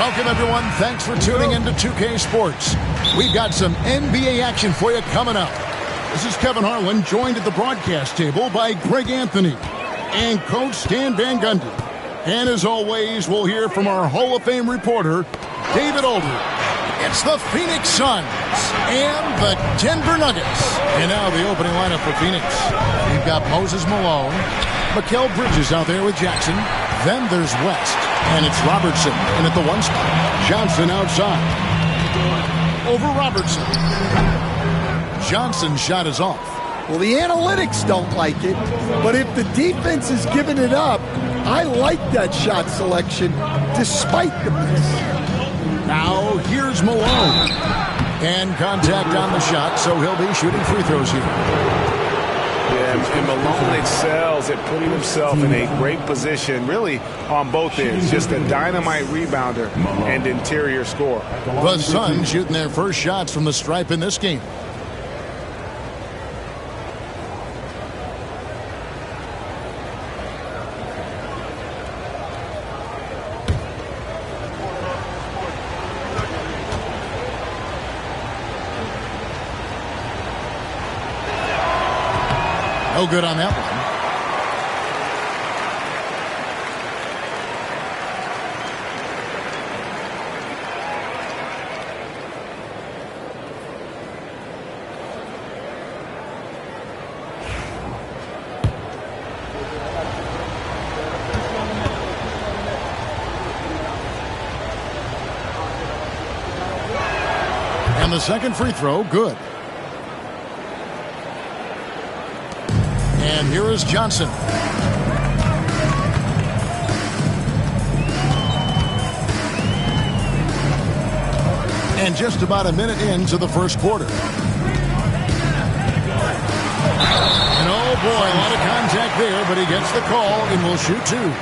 Welcome, everyone. Thanks for tuning into 2K Sports. We've got some NBA action for you coming up. This is Kevin Harlan, joined at the broadcast table by Greg Anthony and Coach Stan Van Gundy. And as always, we'll hear from our Hall of Fame reporter, David Aldridge. It's the Phoenix Suns and the Denver Nuggets. And now the opening lineup for Phoenix. We've got Moses Malone, Mikal Bridges out there with Jackson. Then there's West, and it's Robertson in at the 1 spot. Johnson outside. Over Robertson. Johnson's shot is off. Well, the analytics don't like it, but if the defense is giving it up, I like that shot selection despite the miss. Now here's Malone. And contact on the shot, so he'll be shooting free throws here. Yeah, and Malone excels at putting himself in a great position, really on both ends. Just a dynamite rebounder and interior scorer. The Suns shooting their first shots from the stripe in this game. No good on that one. And the second free throw, good. And here is Johnson. And just about a minute into the first quarter. And oh boy, a lot of contact there, but he gets the call and will shoot two.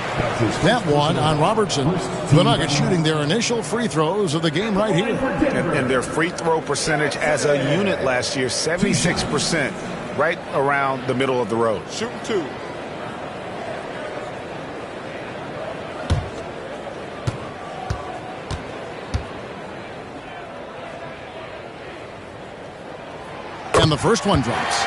That one on Robertson. The Nuggets shooting their initial free throws of the game right here. And their free throw percentage as a unit last year, 76%. Right around the middle of the road. Shooting two. And the first one drops.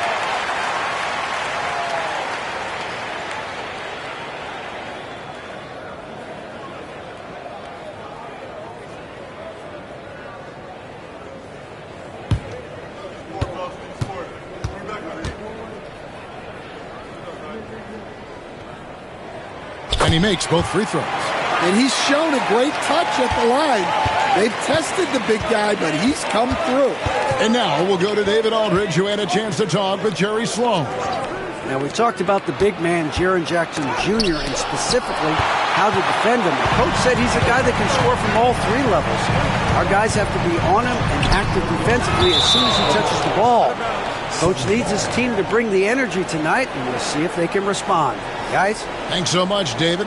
And he makes both free throws. And he's shown a great touch at the line. They've tested the big guy, but he's come through. And now we'll go to David Aldridge, who had a chance to talk with Jerry Sloan. Now, we talked about the big man, Jaren Jackson Jr., and specifically how to defend him. The coach said he's a guy that can score from all three levels. Our guys have to be on him and active defensively as soon as he touches the ball. Coach needs his team to bring the energy tonight, and we'll see if they can respond. Guys? Thanks so much, David.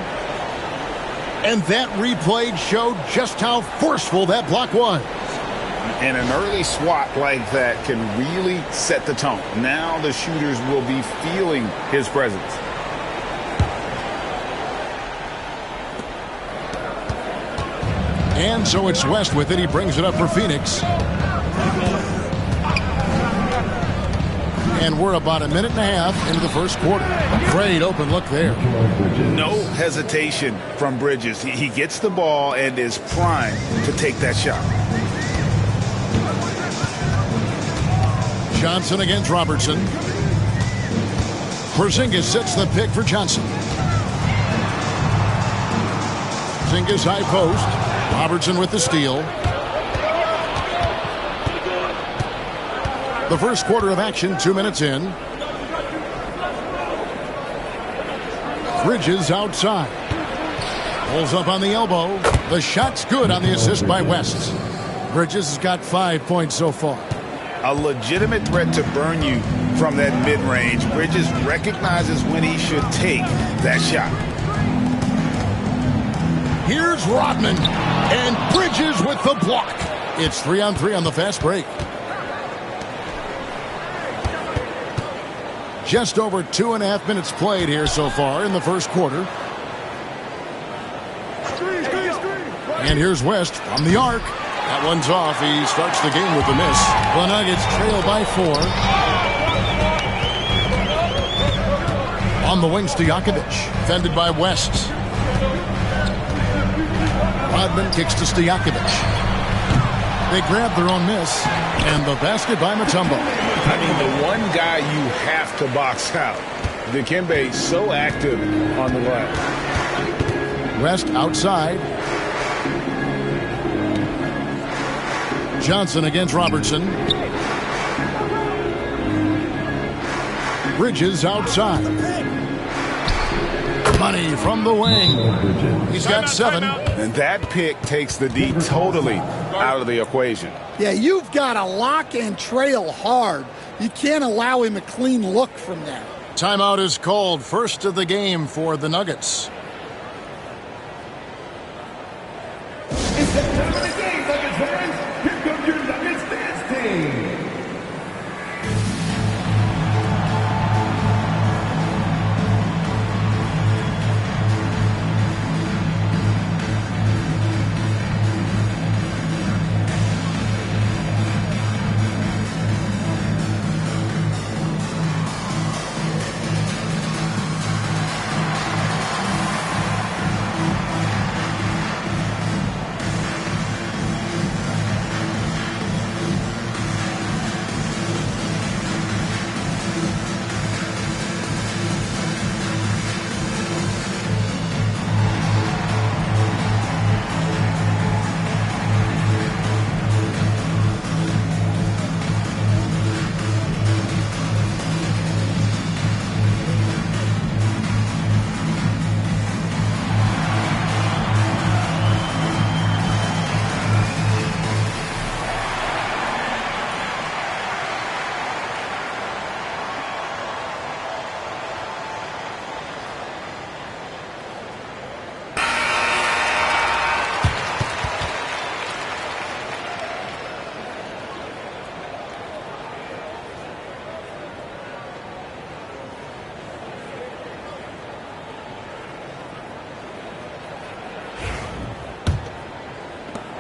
And that replay showed just how forceful that block was. And an early swat like that can really set the tone. Now the shooters will be feeling his presence. And so it's West with it. He brings it up for Phoenix. And we're about a minute and a half into the first quarter. Great open look there. No hesitation from Bridges. He gets the ball and is primed to take that shot. Johnson against Robertson. Porzingis sets the pick for Johnson. Porzingis high post. Robertson with the steal. The first quarter of action, 2 minutes in. Bridges outside. Pulls up on the elbow. The shot's good on the assist by West. Bridges has got 5 points so far. A legitimate threat to burn you from that mid-range. Bridges recognizes when he should take that shot. Here's Rodman. And Bridges with the block. It's 3-on-3 on the fast break. Just over 2.5 minutes played here so far in the first quarter. And here's West from the arc. That one's off. He starts the game with a miss. The Nuggets trail by 4. On the wings, Stojakovic. Defended by West. Rodman kicks to Stojakovic. They grab their own miss. And the basket by Mutombo. I mean, the one guy you have to box out. Dikembe so active on the glass. West outside. Johnson against Robertson. Bridges outside. Money from the wing. He's got 7. And that pick takes the D totally out of the equation. Yeah, you've got to lock and trail hard. You can't allow him a clean look from that. Timeout is called. First of the game for the Nuggets. It's the time of the game, Nuggets fans. Here comes your Nuggets dance team.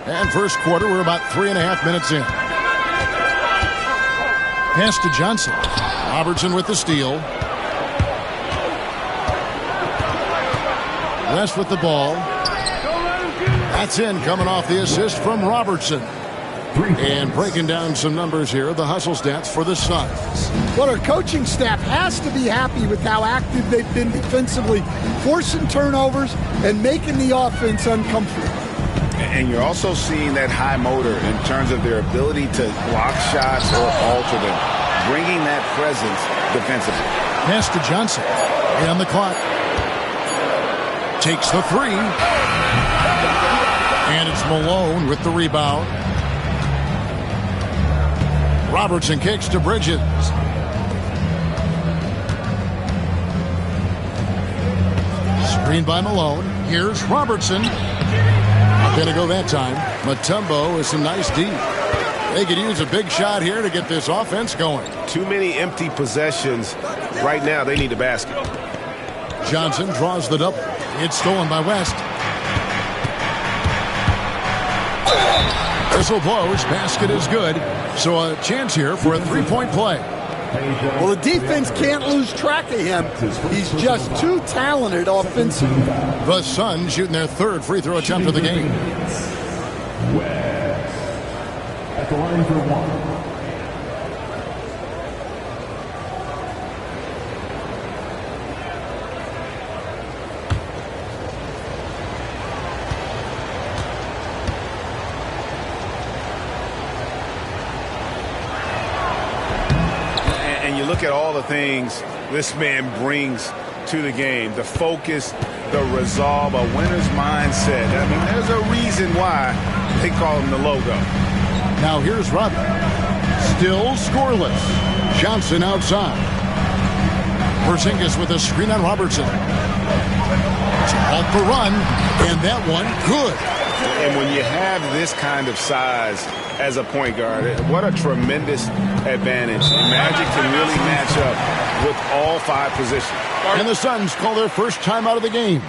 And first quarter, we're about 3.5 minutes in. Pass to Johnson. Robertson with the steal. West with the ball. That's in, coming off the assist from Robertson. And breaking down some numbers here, the hustle stats for the Suns. Well, our coaching staff has to be happy with how active they've been defensively, forcing turnovers and making the offense uncomfortable. And you're also seeing that high motor in terms of their ability to block shots or alter them, bringing that presence defensively. Pass to Johnson. On the clock. Takes the 3. And it's Malone with the rebound. Robertson kicks to Bridges. Screen by Malone. Here's Robertson. Not going to go that time. Mutombo with some nice D. They could use a big shot here to get this offense going. Too many empty possessions. Right now, they need a basket. Johnson draws the double. It's stolen by West. Whistle blows. Basket is good. So a chance here for a three-point play. Well, the defense can't lose track of him. He's just too talented offensively. The Suns shooting their third free throw attempt of the game. West at the line for 1. Look at all the things this man brings to the game. The focus, the resolve, a winner's mindset. I mean, there's a reason why they call him the logo. Now here's Rodman. Still scoreless. Johnson outside. Porzingis with a screen on Robertson. It's off the run, and that one good. And when you have this kind of size as a point guard, what a tremendous advantage. Magic can really match up with all 5 positions. And the Suns call their first time out of the game.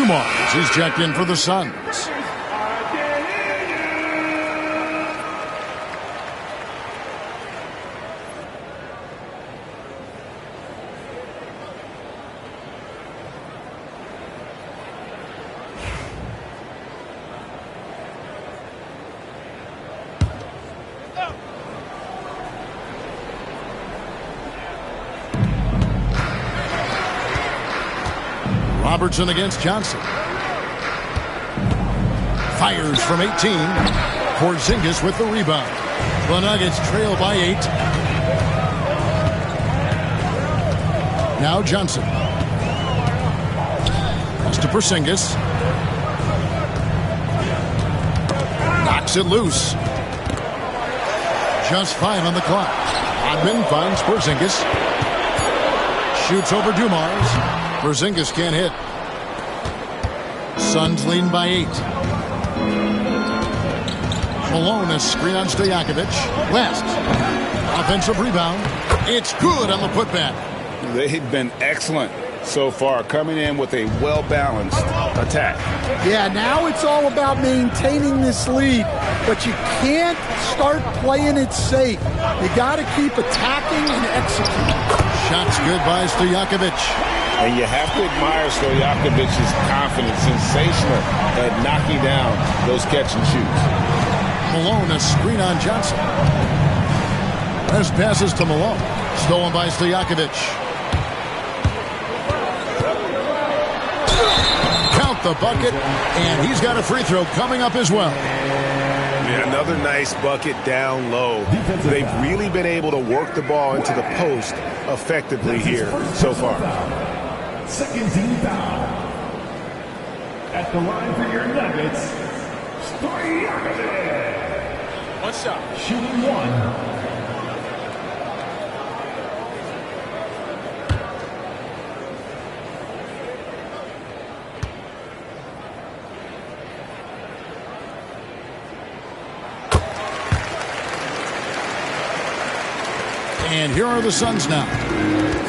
Dumars is checked in for the Suns. Robertson against Johnson. Fires from 18. Porzingis with the rebound. The Nuggets trail by 8. Now Johnson. Pass to Porzingis. Knocks it loose. Just 5 on the clock. Rodman finds Porzingis. Shoots over Dumars. Porzingis can't hit. Suns leading by 8. Malone, a screen on Stojakovic. West. Offensive rebound. It's good on the putback. They've been excellent so far, coming in with a well-balanced attack. Yeah, now it's all about maintaining this lead, but you can't start playing it safe. You got to keep attacking and executing. Shots good by Stojakovic. And you have to admire Stojakovic's confidence, sensational at knocking down those catch and shoots. Malone, a screen on Johnson. West passes to Malone. Stolen by Stojakovic. Count the bucket, and he's got a free throw coming up as well. Yeah, another nice bucket down low. They've really been able to work the ball into the post effectively here so far. Second team foul. At the line for your Nuggets, Stojakovic. One shot. Shooting 1. And here are the Suns now.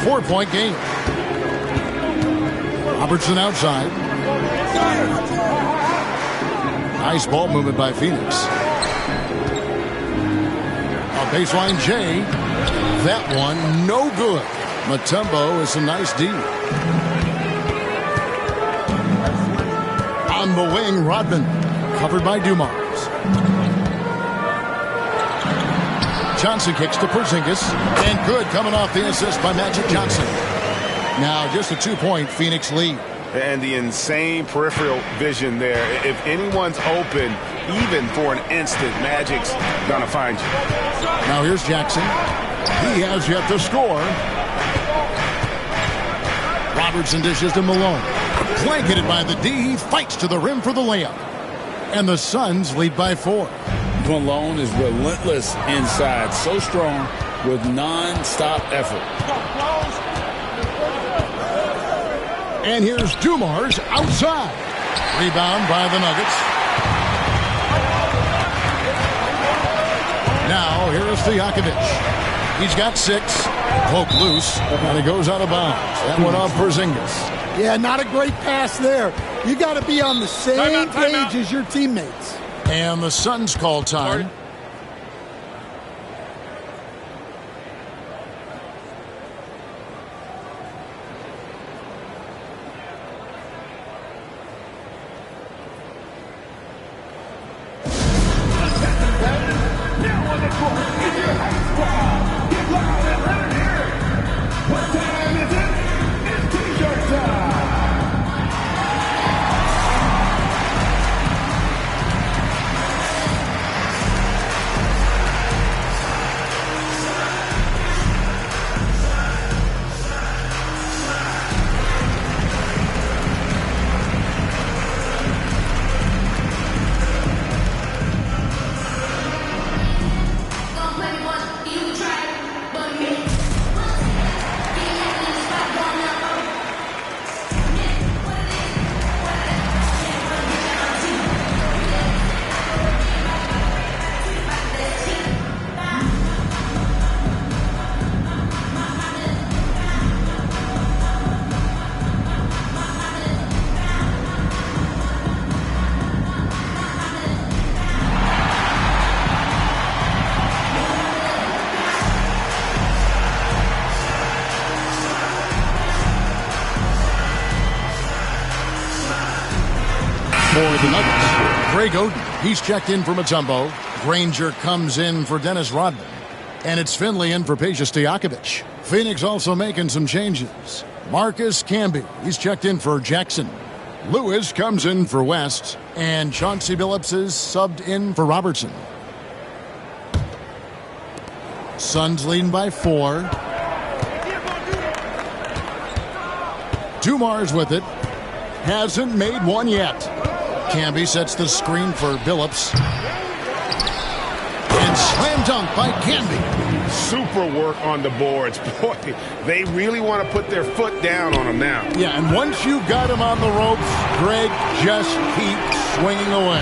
4-point game. Robertson outside. Nice ball movement by Phoenix. A baseline J. That one no good. Mutombo is a nice D. On the wing, Rodman. Covered by Dumars. Johnson kicks to Porzingis. And good coming off the assist by Magic Johnson. Now just a 2-point Phoenix lead. And the insane peripheral vision there. If anyone's open, even for an instant, Magic's gonna find you. Now here's Jackson. He has yet to score. Robertson dishes to Malone. Blanketed by the D. He fights to the rim for the layup. And the Suns lead by 4. Malone is relentless inside. So strong with non-stop effort. And here's Dumars outside. Rebound by the Nuggets. Now here's Stojakovic. He's got 6. Poke loose. And it goes out of bounds. That one off Porzingis. Yeah, not a great pass there. You got to be on the same page as your teammates. And the Suns call time. with the Nuggets. Greg Oden, he's checked in for Mutombo. Granger comes in for Dennis Rodman. And it's Finley in for Peja Stojakovic. Phoenix also making some changes. Marcus Camby, he's checked in for Jackson. Lewis comes in for West. And Chauncey Billups is subbed in for Robertson. Suns leading by 4. Dumars with it. Hasn't made one yet. Camby sets the screen for Billups. And slam dunk by Camby. Super work on the boards. Boy, they really want to put their foot down on him now. Yeah, and once you've got him on the ropes, Greg just keeps swinging away.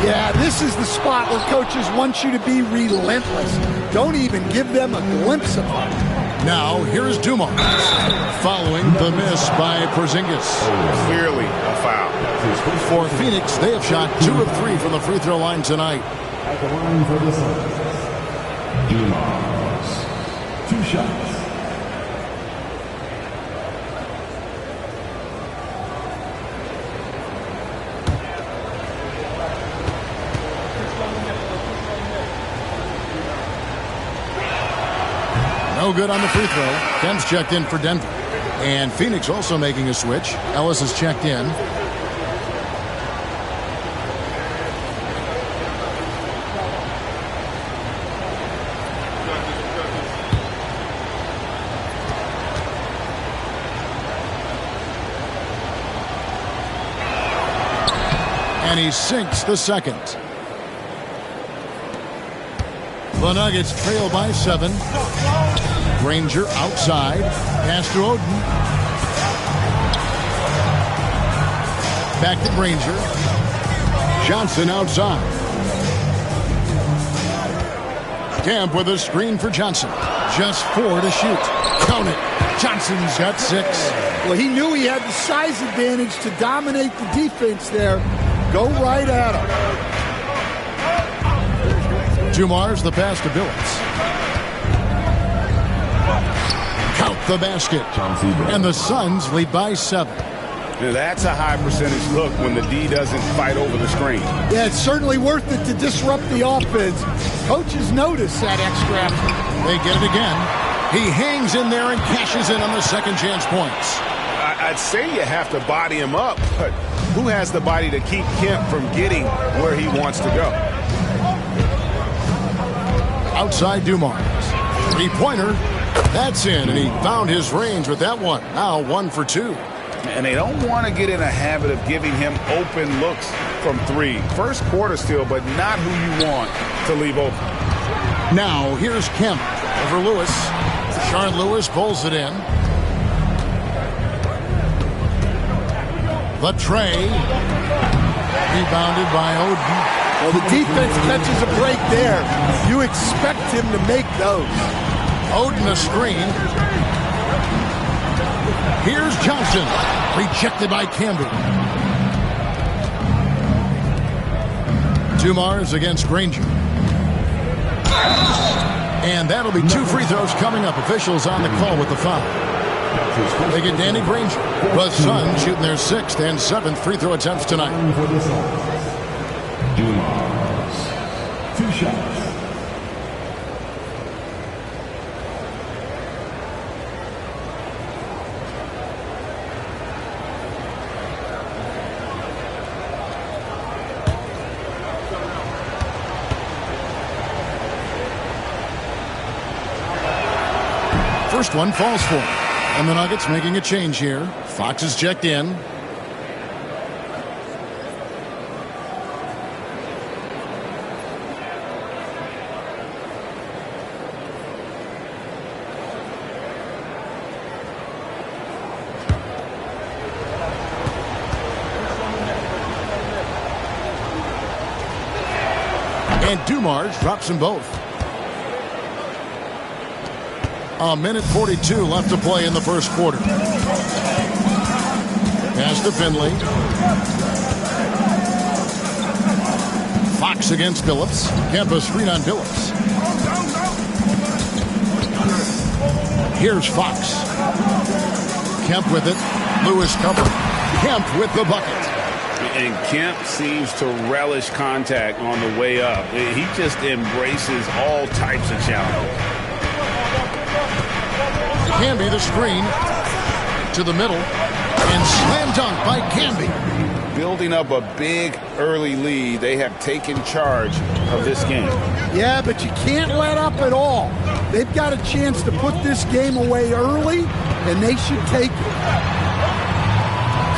Yeah, this is the spot where coaches want you to be relentless. Don't even give them a glimpse of it. Now, here's Dumars, following the miss by Porzingis. Clearly a foul. For Phoenix, they have shot 2 of 3 from the free throw line tonight. At the line for the Suns, Dumars. 2 shots. No good on the free throw. Kemp's checked in for Denver. And Phoenix also making a switch. Ellis is checked in. And he sinks the second. The Nuggets trail by 7. Granger outside. Pass to Oden. Back to Granger. Johnson outside. Camp with a screen for Johnson. Just 4 to shoot. Count it. Johnson's got 6. Well, he knew he had the size advantage to dominate the defense there. Go right at him. Dumars the pass to Billups. Count the basket. And the Suns lead by 7. Now, that's a high percentage look when the D doesn't fight over the screen. Yeah, it's certainly worth it to disrupt the offense. Coaches notice that extra effort. They get it again. He hangs in there and cashes in on the second chance points. I'd say you have to body him up, but who has the body to keep Kemp from getting where he wants to go? Outside Dumars. 3-pointer. That's in, and he found his range with that one. Now 1 for 2. And they don't want to get in a habit of giving him open looks from 3. First quarter still, but not who you want to leave open. Now here's Kemp over Lewis. Sharon Lewis pulls it in. The tray. Rebounded by Oden. Well, the defense catches a break there. You expect him to make those. Oden a screen. Here's Johnson. Rejected by Camby. Dumars against Granger. And that'll be 2 free throws coming up. Officials on the call with the foul. They get Danny Granger. The Suns shooting their 6th and 7th free throw attempts tonight. Dumars. 2 shots. First one falls for him. And the Nuggets making a change here. Fox is checked in. And Dumars drops them both. 1:42 left to play in the first quarter. Pass to Finley. Fox against Billups. Kemp a screen on Billups. Here's Fox. Kemp with it. Lewis covered. Kemp with the bucket. And Kemp seems to relish contact on the way up. He just embraces all types of challenges. Camby the screen to the middle. And slam dunk by Camby. Building up a big early lead. They have taken charge of this game. Yeah, but you can't let up at all. They've got a chance to put this game away early, and they should take it.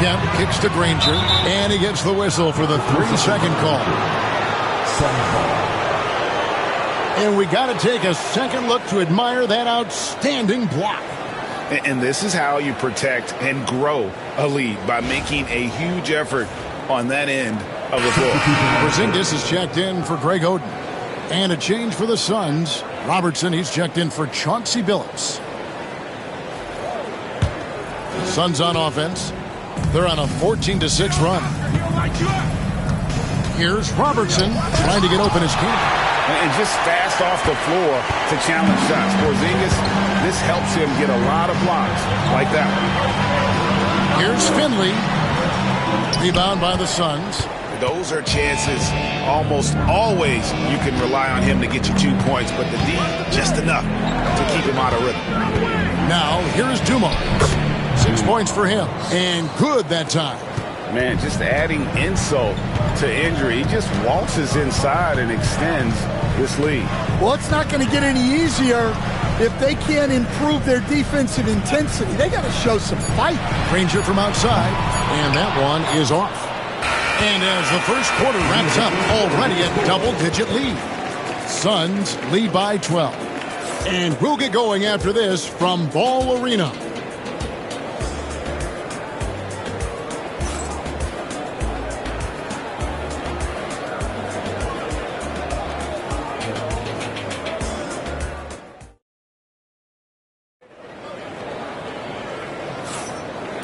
Kemp kicks to Granger, and he gets the whistle for the 3-second call. And we got to take a second look to admire that outstanding block. And this is how you protect and grow a lead, by making a huge effort on that end of the floor. Porzingis is checked in for Greg Oden. And a change for the Suns. Robertson, he's checked in for Chauncey Billups. Suns on offense. They're on a 14-6 run. Here's Robertson trying to get open his camp. And just fast off the floor to challenge shots. Porzingis, this helps him get a lot of blocks like that one. Here's Finley. Rebound by the Suns. Those are chances almost always you can rely on him to get you 2 points, but the D, just enough to keep him out of rhythm. Now, here's Dumars. 6 points for him. And good that time. Man, just adding insult to injury. He just waltzes inside and extends this lead. Well, it's not going to get any easier if they can't improve their defensive intensity. They got to show some fight. Granger from outside, and that one is off. And as the first quarter wraps up, already a double-digit lead. Suns lead by 12. And we'll get going after this from Ball Arena.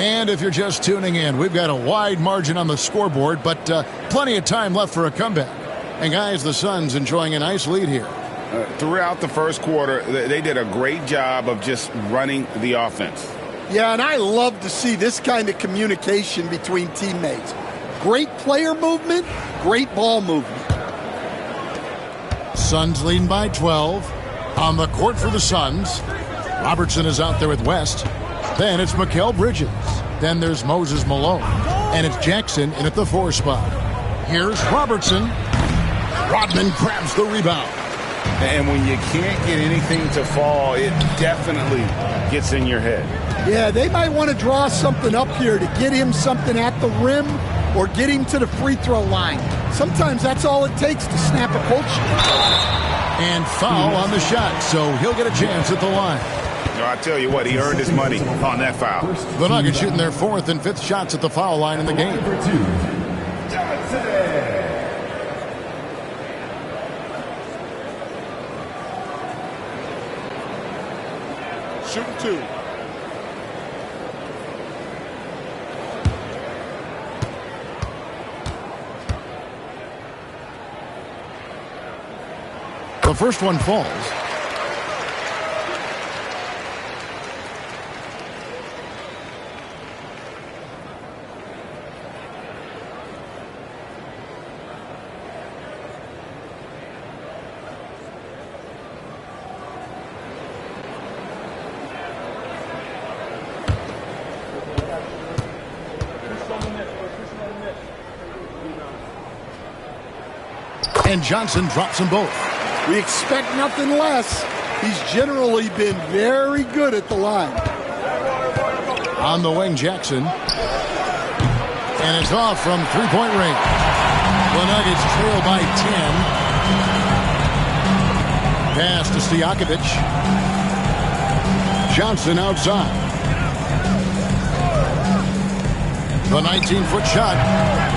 And if you're just tuning in, we've got a wide margin on the scoreboard, but plenty of time left for a comeback. And guys, the Suns enjoying a nice lead here. Throughout the first quarter, they did a great job of just running the offense. Yeah, and I love to see this kind of communication between teammates. Great player movement, great ball movement. Suns leading by 12. On the court for the Suns, Robertson is out there with West. Then it's Mikal Bridges. Then there's Moses Malone. And it's Jackson in at the 4 spot. Here's Robertson. Rodman grabs the rebound. And when you can't get anything to fall, it definitely gets in your head. Yeah, they might want to draw something up here to get him something at the rim or get him to the free throw line. Sometimes that's all it takes to snap a coach. And foul on the shot, so he'll get a chance at the line. I tell you what, he earned his money on that foul. The Nuggets shooting their 4th and 5th shots at the foul line in the game. Shooting 2. The first one falls. And Johnson drops them both. We expect nothing less. He's generally been very good at the line. On the wing, Jackson. And it's off from three-point range. The Nuggets trail by 10. Pass to Stojakovic. Johnson outside. The 19-foot shot.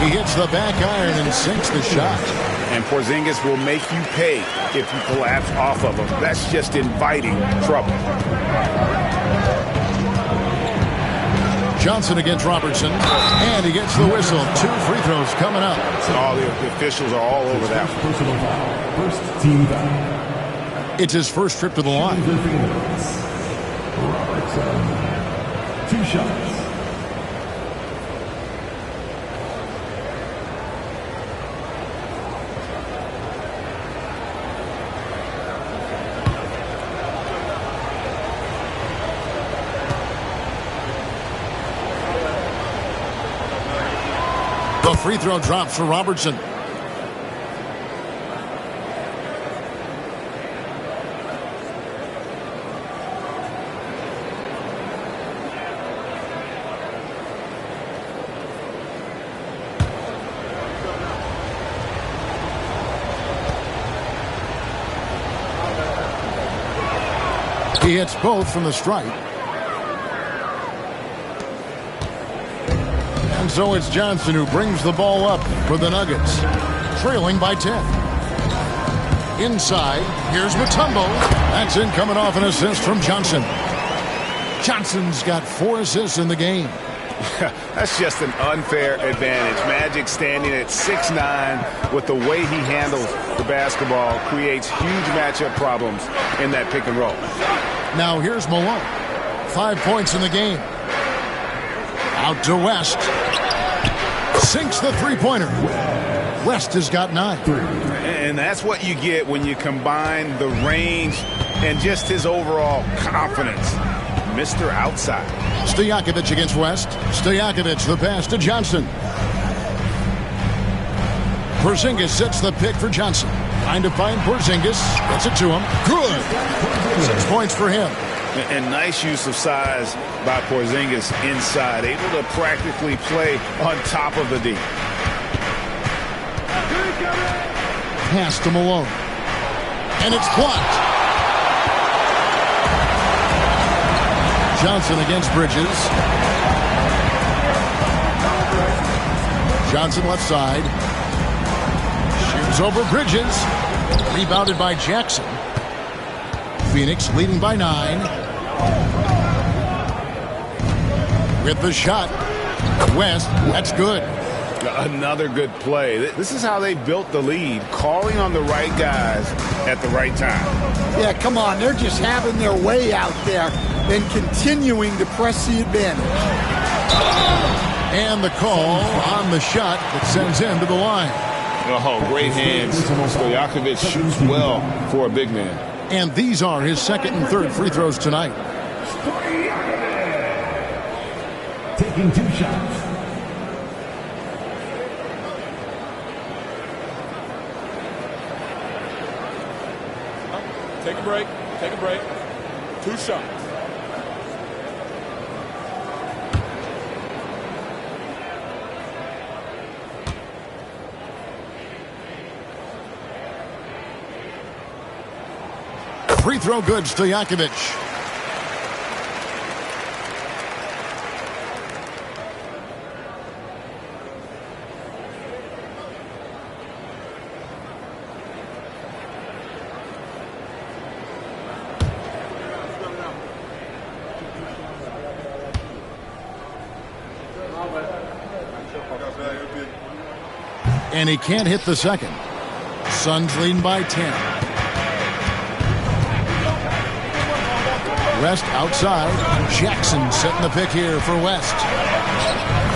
He hits the back iron and sinks the shot. And Porzingis will make you pay if you collapse off of him. That's just inviting trouble. Johnson against Robertson. And he gets the whistle. 2 free throws coming up. All the officials are all over that one. Personal foul. First team foul. It's his first trip to the line. Robertson. 2 shots. free throw drops for Robertson. He hits both from the stripe. And so it's Johnson who brings the ball up for the Nuggets, trailing by 10. Inside, here's Mutombo. That's in, coming off an assist from Johnson. Johnson's got 4 assists in the game. That's just an unfair advantage. Magic standing at 6'9", with the way he handles the basketball, creates huge matchup problems in that pick and roll. Now here's Malone. 5 points in the game. Out to West. Sinks the three-pointer. West has got 9. And that's what you get when you combine the range and just his overall confidence. Mr. Outside. Stojakovic against West. Stojakovic, the pass to Johnson. Porzingis sets the pick for Johnson. Trying to find Porzingis. Gets it to him. Good. 6 points for him. And nice use of size by Porzingis inside. Able to practically play on top of the D. Pass to Malone. And it's blocked. Johnson against Bridges. Johnson left side. Shoots over Bridges. Rebounded by Jackson. Phoenix leading by 9. With the shot. West, that's good. Another good play. This is how they built the lead, calling on the right guys at the right time. Yeah, come on. They're just having their way out there and continuing to press the advantage. And the call on the shot that sends him to the line. Oh, great hands. Stojakovic shoots well for a big man. And these are his second and third free throws tonight. Taking 2 shots. Take a break. Take a break. 2 shots. Free throw good, Stojakovic. And he can't hit the second. Suns leading by 10. West outside. Jackson setting the pick here for West.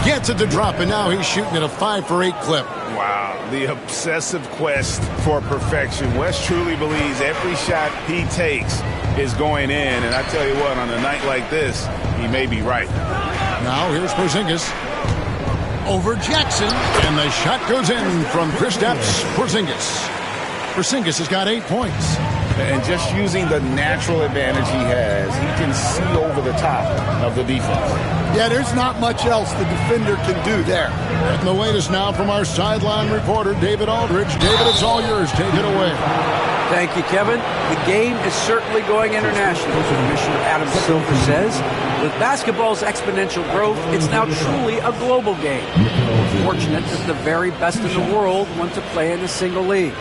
Gets it to drop, and now he's shooting at a 5 for 8 clip. Wow, the obsessive quest for perfection. West truly believes every shot he takes is going in, and I tell you what, on a night like this, he may be right. Now here's Porzingis. Over Jackson, and the shot goes in from Kristaps Porzingis. Porzingis has got 8 points. And just using the natural advantage he has, he can see over the top of the defense. Yeah, there's not much else the defender can do there. And the latest now from our sideline reporter, David Aldridge. David, it's all yours. Take it away. Thank you, Kevin. The game is certainly going international, as Commissioner Adam Silver says. With basketball's exponential growth, it's now truly a global game. Fortunate that the very best in the world want to play in a single league.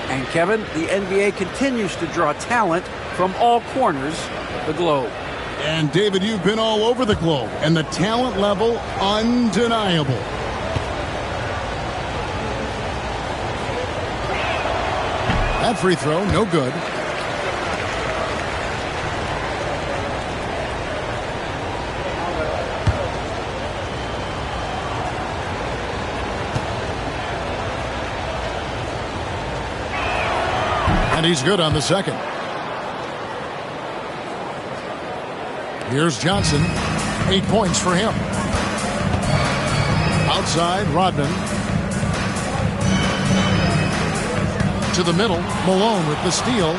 And Kevin, the NBA continues to draw talent from all corners of the globe. And David, you've been all over the globe, and the talent level undeniable. That free throw, no good. And he's good on the second. Here's Johnson. 8 points for him. Outside, Rodman. to the middle. Malone with the steal.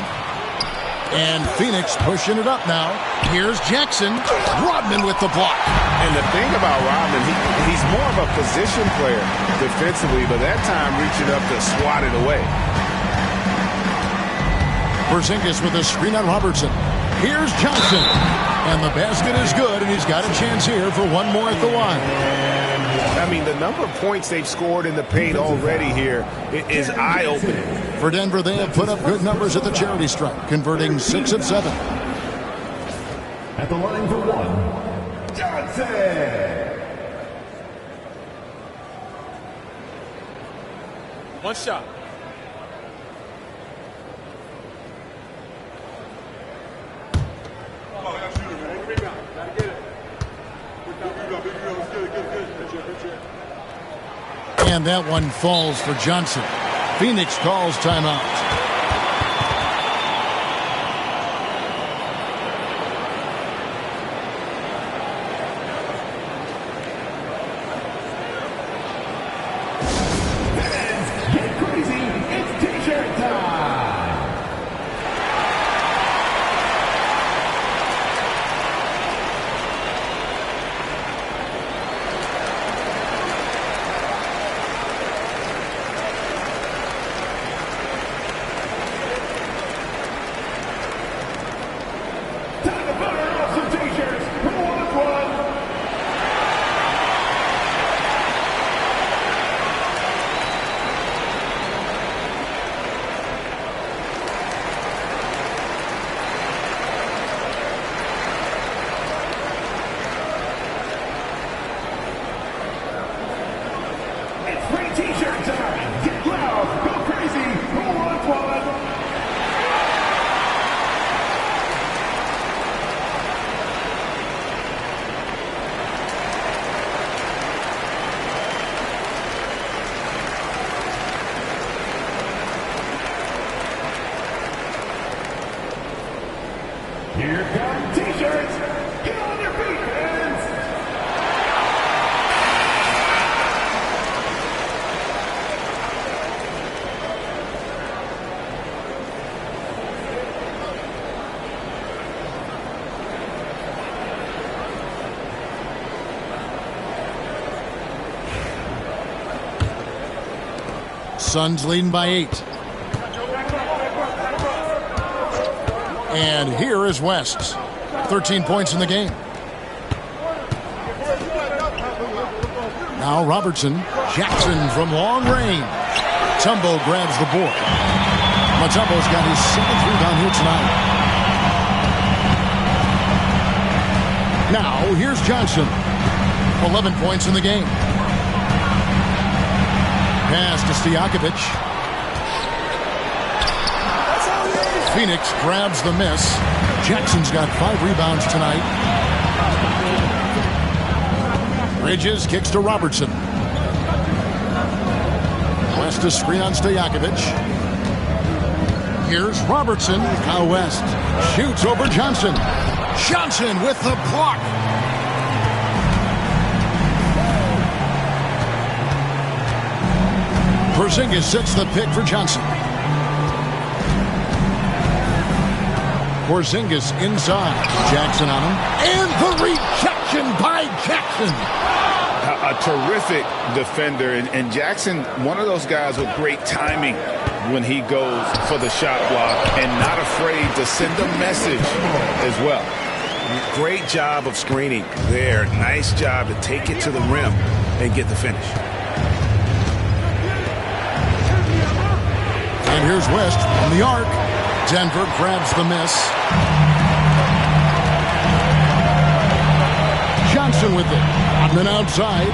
And Phoenix pushing it up now. Here's Jackson. Rodman with the block. And the thing about Rodman, he's more of a position player defensively, but that time reaching up to swat it away. Porzingis with a screen on Robertson. Here's Johnson. And the basket is good, and he's got a chance here for one more at the line. I mean, the number of points they've scored in the paint already here is eye-opening. For Denver, they have put up good numbers at the charity stripe, converting 6 of 7. At the line for one, Johnson. One shot. And that one falls for Johnson. Phoenix calls timeout. Get crazy. It's T-shirt time. Time to fire off some T-shirts. Who wants one? It's free T-shirt time. Get loud. Go crazy. Who wants one? Here come T-shirts. Get on your feet, fans. Suns leading by 8. And here is West. 13 points in the game. Now Robertson. Jackson from long range. Mutombo grabs the board. Mutombo's got his 7th rebound here tonight. Now here's Johnson. 11 points in the game. Pass to Stojakovic. Phoenix grabs the miss. Jackson's got 5 rebounds tonight. Bridges kicks to Robertson. West to screen on Stojakovic. Here's Robertson. Now West shoots over Johnson. Johnson with the block. Porzingis sets the pick for Johnson. Porzingis inside. Jackson on him. And the rejection by Jackson. A terrific defender. And Jackson, one of those guys with great timing when he goes for the shot block and not afraid to send a message as well. Great job of screening there. Nice job to take it to the rim and get the finish. And here's West from the arc. Denver grabs the miss. Johnson with it. Rodman outside.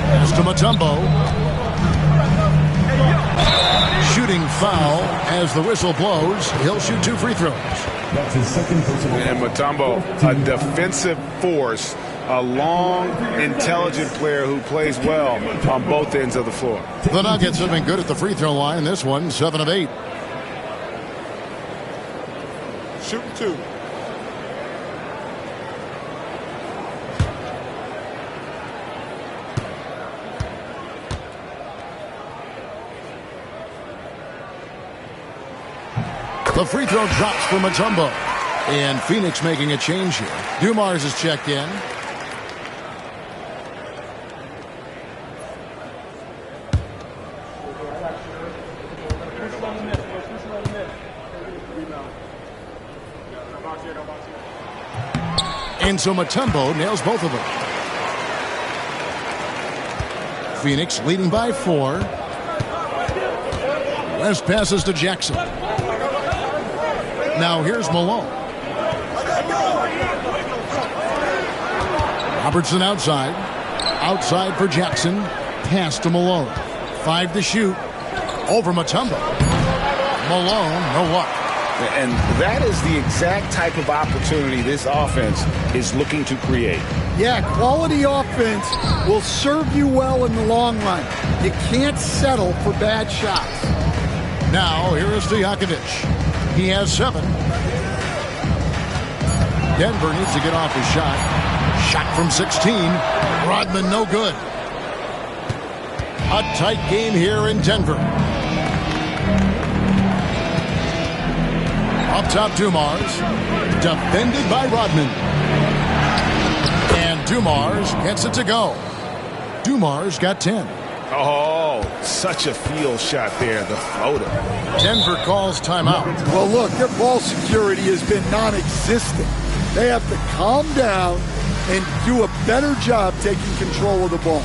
Pass to Mutombo. Shooting foul as the whistle blows. He'll shoot 2 free throws. That's his second personal. And Mutombo, a defensive force, a long, intelligent player who plays well on both ends of the floor. The Nuggets have been good at the free throw line. This one, 7 of 8. Shooting 2. The free throw drops for Mutombo. And Phoenix making a change here. Dumars is checked in. And so Mutombo nails both of them. Phoenix leading by 4. West passes to Jackson. Now here's Malone. Robertson outside. Outside for Jackson. Pass to Malone. 5 to shoot. Over Mutombo. Malone, no luck. And that is the exact type of opportunity this offense is looking to create. Yeah, quality offense will serve you well in the long run. You can't settle for bad shots. Now, here is Stojakovic. He has 7. Denver needs to get off his shot. Shot from 16. Rodman, no good. A tight game here in Denver. Up top, Dumars. Defended by Rodman. And Dumars gets it to go. Dumars got 10. Oh, such a field shot there, the floater. Denver calls timeout. Well, look, their ball security has been non-existent. They have to calm down and do a better job taking control of the ball.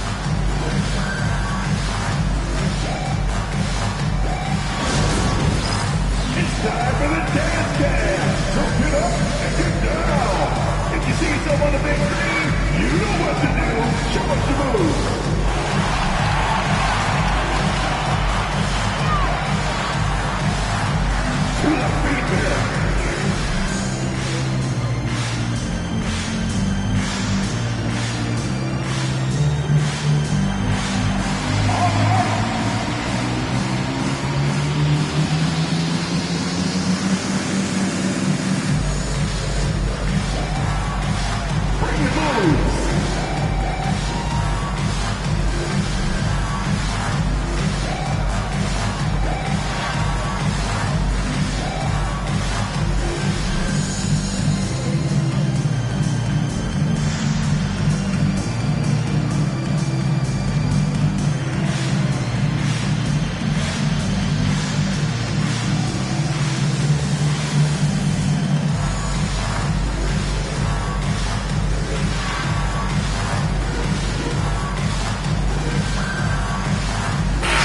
It's time for the dance cast. So get up and get down. If you see yourself on the big screen, you know what to do. Show us the move. To the feedback.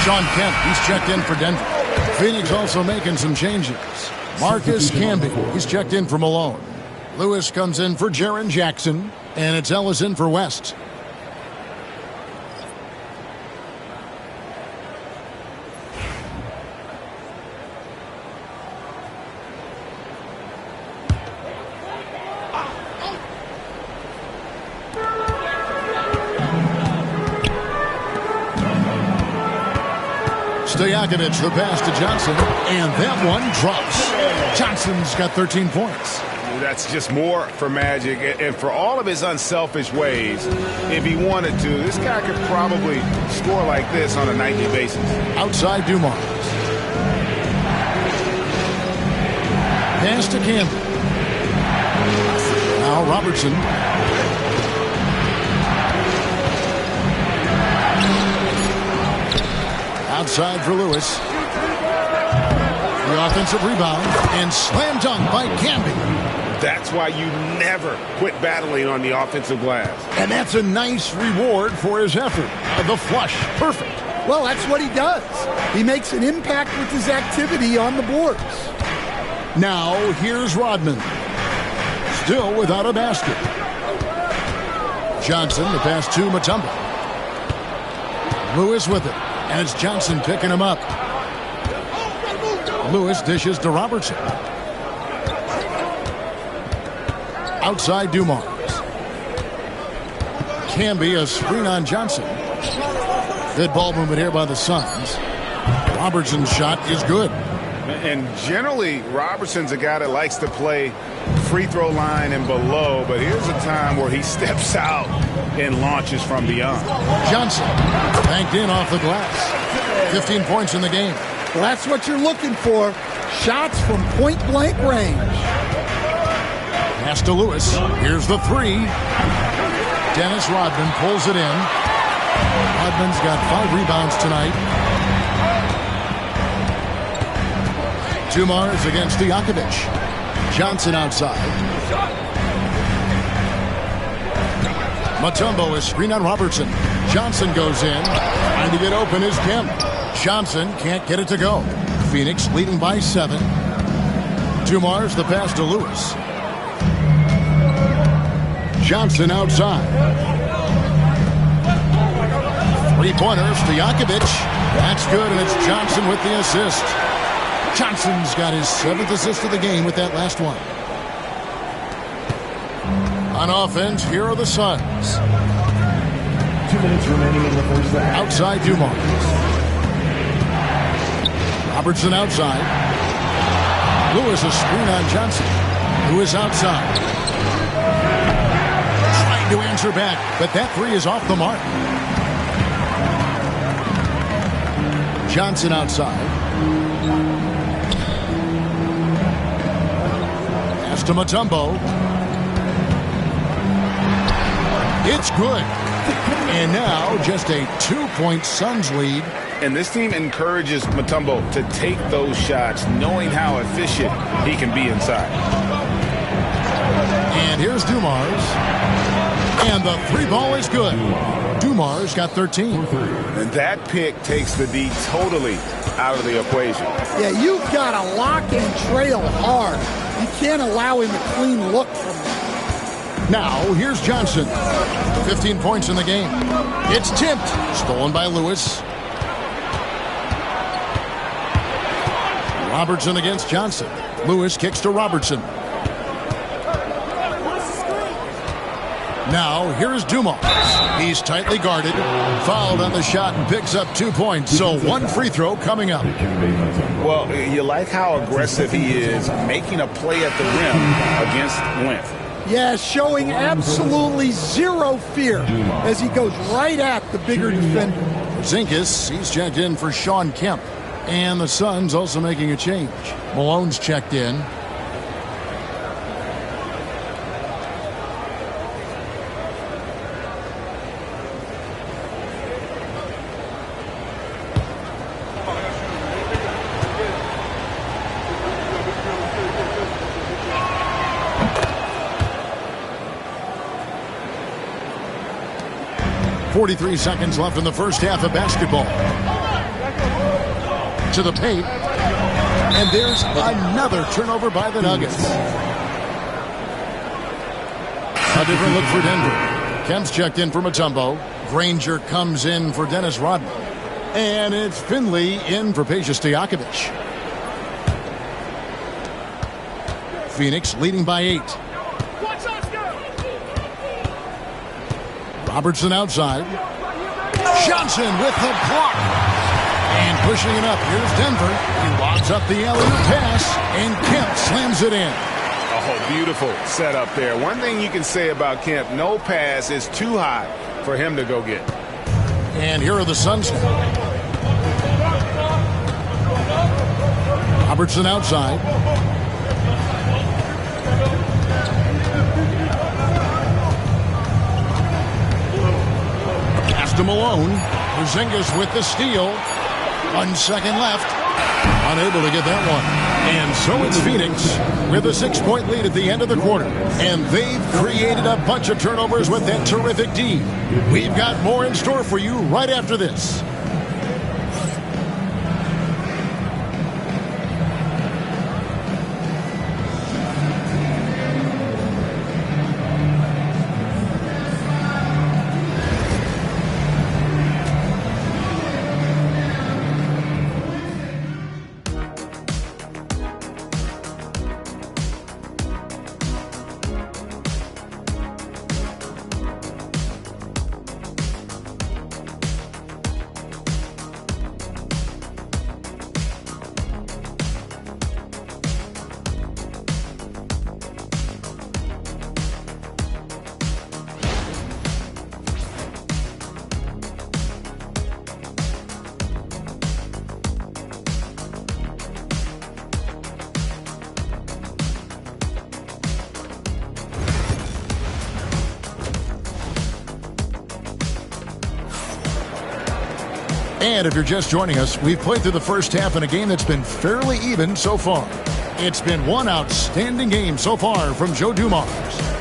Sean Kemp, he's checked in for Denver. Phoenix also making some changes. Marcus Camby, he's checked in for Malone. Lewis comes in for Jaren Jackson, and it's Ellis in for West. Stojakovic, the pass to Johnson, and that one drops. Johnson's got 13 points. That's just more for Magic, and for all of his unselfish ways, if he wanted to, this guy could probably score like this on a nightly basis. Outside Dumars. Pass to Campbell. Now Robertson. Outside for Lewis. The offensive rebound and slam dunk by Camby. That's why you never quit battling on the offensive glass. And that's a nice reward for his effort. The flush, perfect. Well, that's what he does. He makes an impact with his activity on the boards. Now, here's Rodman. Still without a basket. Johnson, the pass to Mutombo. Lewis with it. And it's Johnson picking him up. Lewis dishes to Robertson. Outside Dumars. Camby, a screen on Johnson. Good ball movement here by the Suns. Robertson's shot is good. And generally, Robertson's a guy that likes to play free throw line and below, but here's a time where he steps out and launches from beyond. Johnson banked in off the glass. 15 points in the game. Well, that's what you're looking for. shots from point-blank range. Pass to Lewis. Here's the three. Dennis Rodman pulls it in. Rodman's got 5 rebounds tonight. Dumars against Stojakovic. Johnson outside. Mutombo is screen on Robertson. Johnson goes in. Trying to get open is Kemp. Johnson can't get it to go. Phoenix leading by 7. Dumars the pass to Lewis. Johnson outside. 3-pointers to Stojakovic. That's good, and it's Johnson with the assist. Johnson's got his 7th assist of the game with that last one. On offense, here are the Suns. 2 minutes remaining in the first half. Outside Dumars. Robertson outside. Lewis a screen on Johnson, who is outside. Trying to answer back, but that 3 is off the mark. Johnson outside. Pass to Mutombo. It's good. And now just a 2-point Suns lead. And this team encourages Mutombo to take those shots, knowing how efficient he can be inside. And here's Dumars. And the 3-ball is good. Dumars got 13. And that pick takes the D totally out of the equation. Yeah, you've got to lock and trail hard. You can't allow him a clean look from there. Now, here's Johnson. 15 points in the game. It's tipped. Stolen by Lewis. Robertson against Johnson. Lewis kicks to Robertson. Now, here's Dumars. He's tightly guarded. Fouled on the shot and picks up 2 points. So 1 free throw coming up. Well, you like how aggressive he is, making a play at the rim against length. Yeah, showing absolutely zero fear as he goes right at the bigger defender. Zinkas, he's checked in for Sean Kemp. And the Suns also making a change. Malone's checked in. .43 seconds left in the first half of basketball. To the paint. And there's another turnover by the Nuggets. A different look for Denver. Kemp's checked in for Mutombo. Granger comes in for Dennis Rodman. And it's Finley in for Peja Stojakovic. Phoenix leading by 8. Robertson outside. Johnson with the block. And pushing it up. Here's Denver. He lobs up the alley-oop pass. And Kemp slams it in. Oh, beautiful setup there. One thing you can say about Kemp, no pass is too high for him to go get. And here are the Suns now. Robertson outside. To Malone. Porzingis with the steal. 1 second left. Unable to get that one. And so it's Phoenix with a 6-point lead at the end of the quarter. And they've created a bunch of turnovers with that terrific D. We've got more in store for you right after this. And if you're just joining us, we've played through the first half in a game that's been fairly even so far. It's been one outstanding game so far from Joe Dumars.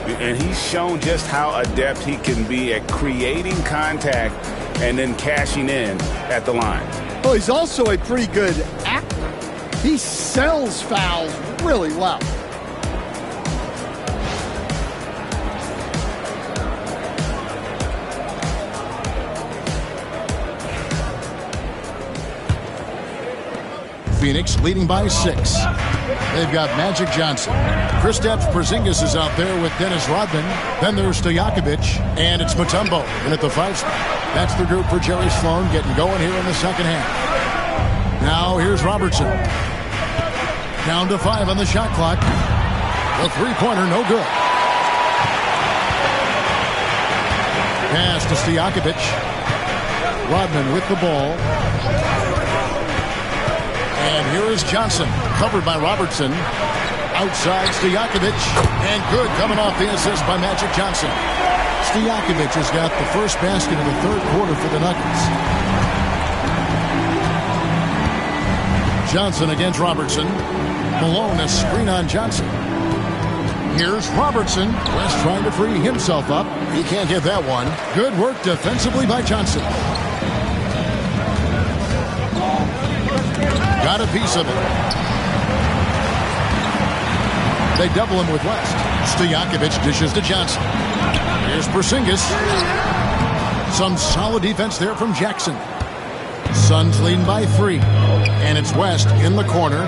And he's shown just how adept he can be at creating contact and then cashing in at the line. Well, he's also a pretty good actor. He sells fouls really well. Phoenix leading by 6. They've got Magic Johnson. Kristaps Porzingis is out there with Dennis Rodman. Then there's Stojakovic, and it's Mutombo in at the 5 spot. That's the group for Jerry Sloan getting going here in the second half. Now here's Robertson. Down to 5 on the shot clock. The three-pointer, no good. Pass to Stojakovic. Rodman with the ball. And here is Johnson, covered by Robertson. Outside, Stojakovic. And good, coming off the assist by Magic Johnson. Stojakovic has got the first basket of the third quarter for the Nuggets. Johnson against Robertson. Malone, a screen on Johnson. Here's Robertson. West trying to free himself up. He can't get that one. Good work defensively by Johnson. Got a piece of it. They double him with West. Stojakovic dishes to Johnson. Here's Porzingis. Some solid defense there from Jackson. Suns leading by 3. And it's West in the corner.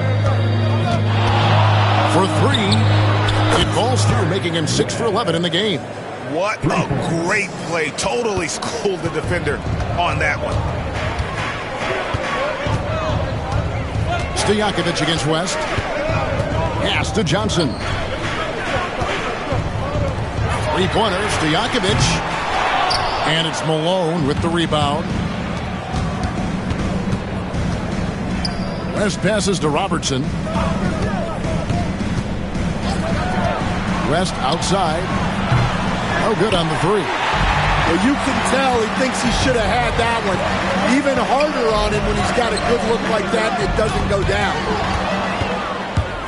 For 3. It falls through, making him 6 for 11 in the game. What a great play. Totally schooled the defender on that one. Stojakovic against West. Pass to Johnson. Three-pointer, Stojakovic. And it's Malone with the rebound. West passes to Robertson. West outside. No good on the 3. Well, you can tell he thinks he should have had that one. Even harder on him when he's got a good look like that and it doesn't go down.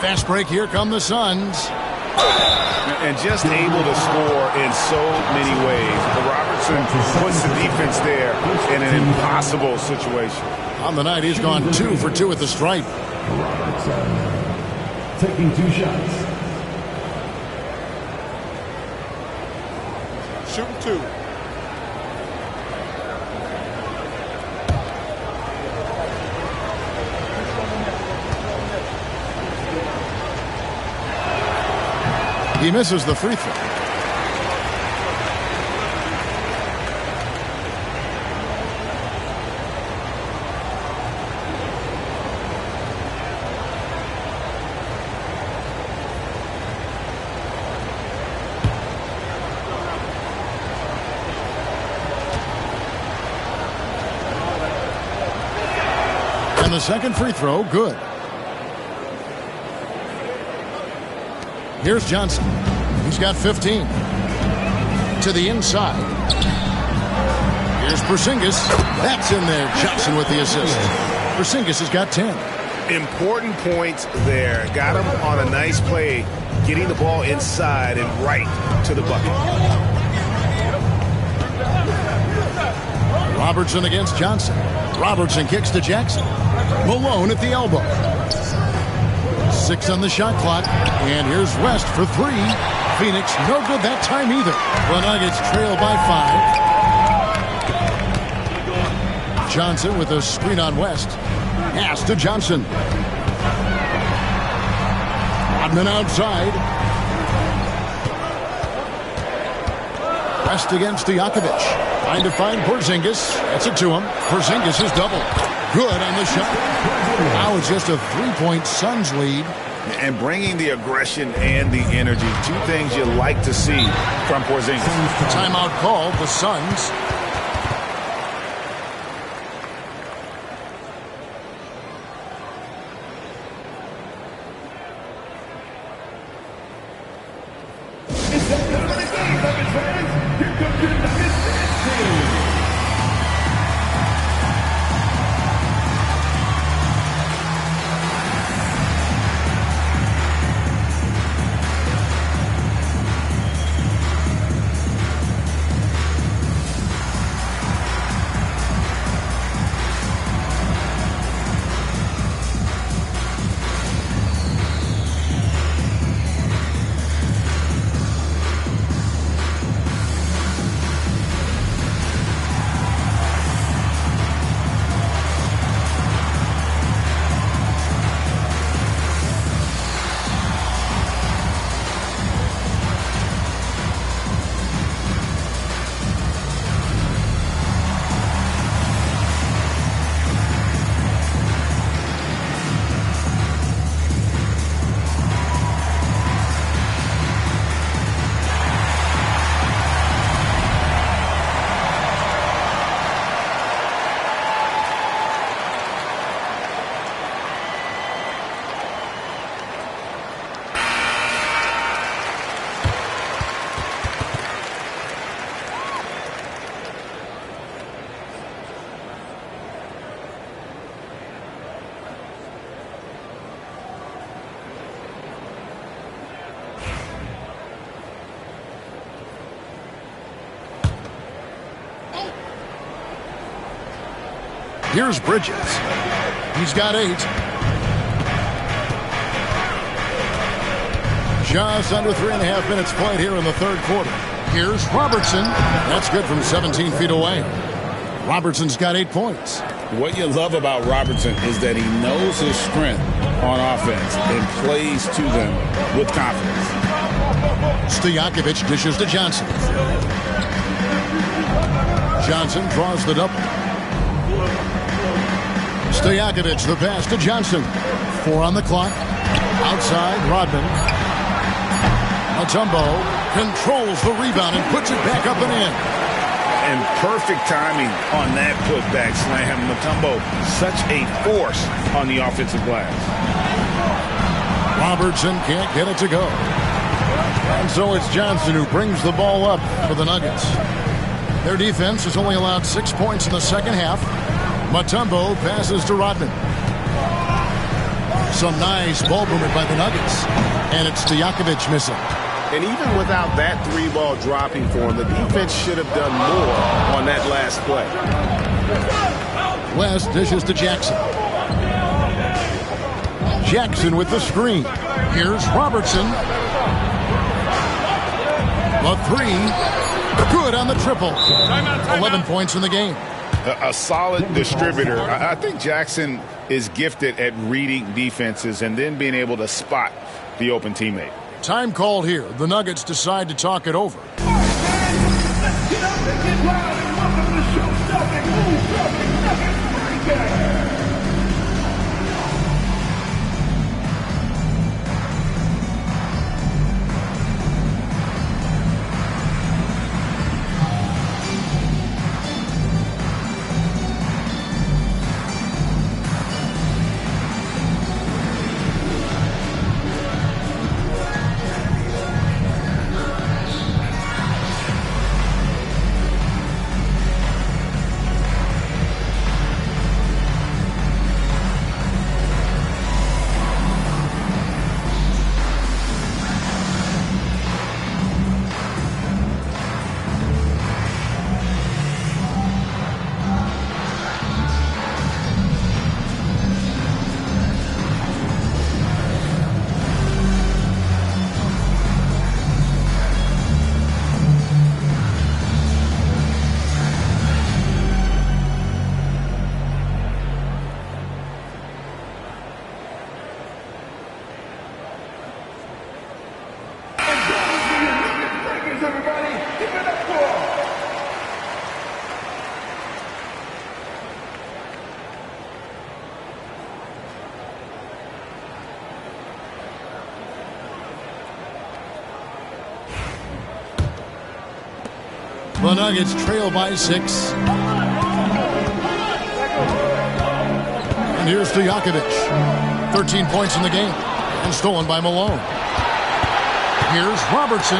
Fast break, here come the Suns. And just able to score in so many ways. Robertson puts the defense there in an impossible situation. On the night, he's gone 2 for 2 at the stripe. Robertson taking 2 shots. Shooting 2. He misses the free throw. And the second free throw, good. Here's Johnson. He's got 15. To the inside. Here's Porzingis. That's in there. Johnson with the assist. Porzingis has got 10. Important points there. Got him on a nice play, getting the ball inside and right to the bucket. Robertson against Johnson. Robertson kicks to Jackson. Malone at the elbow. 6 on the shot clock. And here's West for 3. Phoenix, no good that time either. The Nuggets trail by 5. Johnson with a screen on West. Pass to Johnson. Rodman outside. West against Stojakovic. Trying to find Porzingis. That's it to him. Porzingis is double. Good on the shot. Now it's just a 3-point Suns lead. And bringing the aggression and the energy. 2 things you like to see from Porzingis. Timeout called, the Suns. Here's Bridges. He's got 8. Just under 3.5 minutes played here in the third quarter. Here's Robertson. That's good from 17 feet away. Robertson's got 8 points. What you love about Robertson is that he knows his strength on offense and plays to them with confidence. Stojakovic dishes to Johnson. Johnson draws the double. Stojakovic the pass to Johnson. 4 on the clock. Outside, Rodman. Mutombo controls the rebound and puts it back up and in. And perfect timing on that putback slam. Mutombo, such a force on the offensive glass. Robertson can't get it to go. And so it's Johnson who brings the ball up for the Nuggets. Their defense has only allowed 6 points in the second half. Mutombo passes to Rodman. Some nice ball movement by the Nuggets. And it's Stojakovic missing. And even without that 3-ball dropping for him, the defense should have done more on that last play. West dishes to Jackson. Jackson with the screen. Here's Robertson. The 3. Good on the triple. 11 points in the game. A solid distributor. I think Jackson is gifted at reading defenses and then being able to spot the open teammate. Time called here. The Nuggets decide to talk it over. The Nuggets trail by 6. And here's Stojakovic. 13 points in the game. And stolen by Malone. Here's Robertson.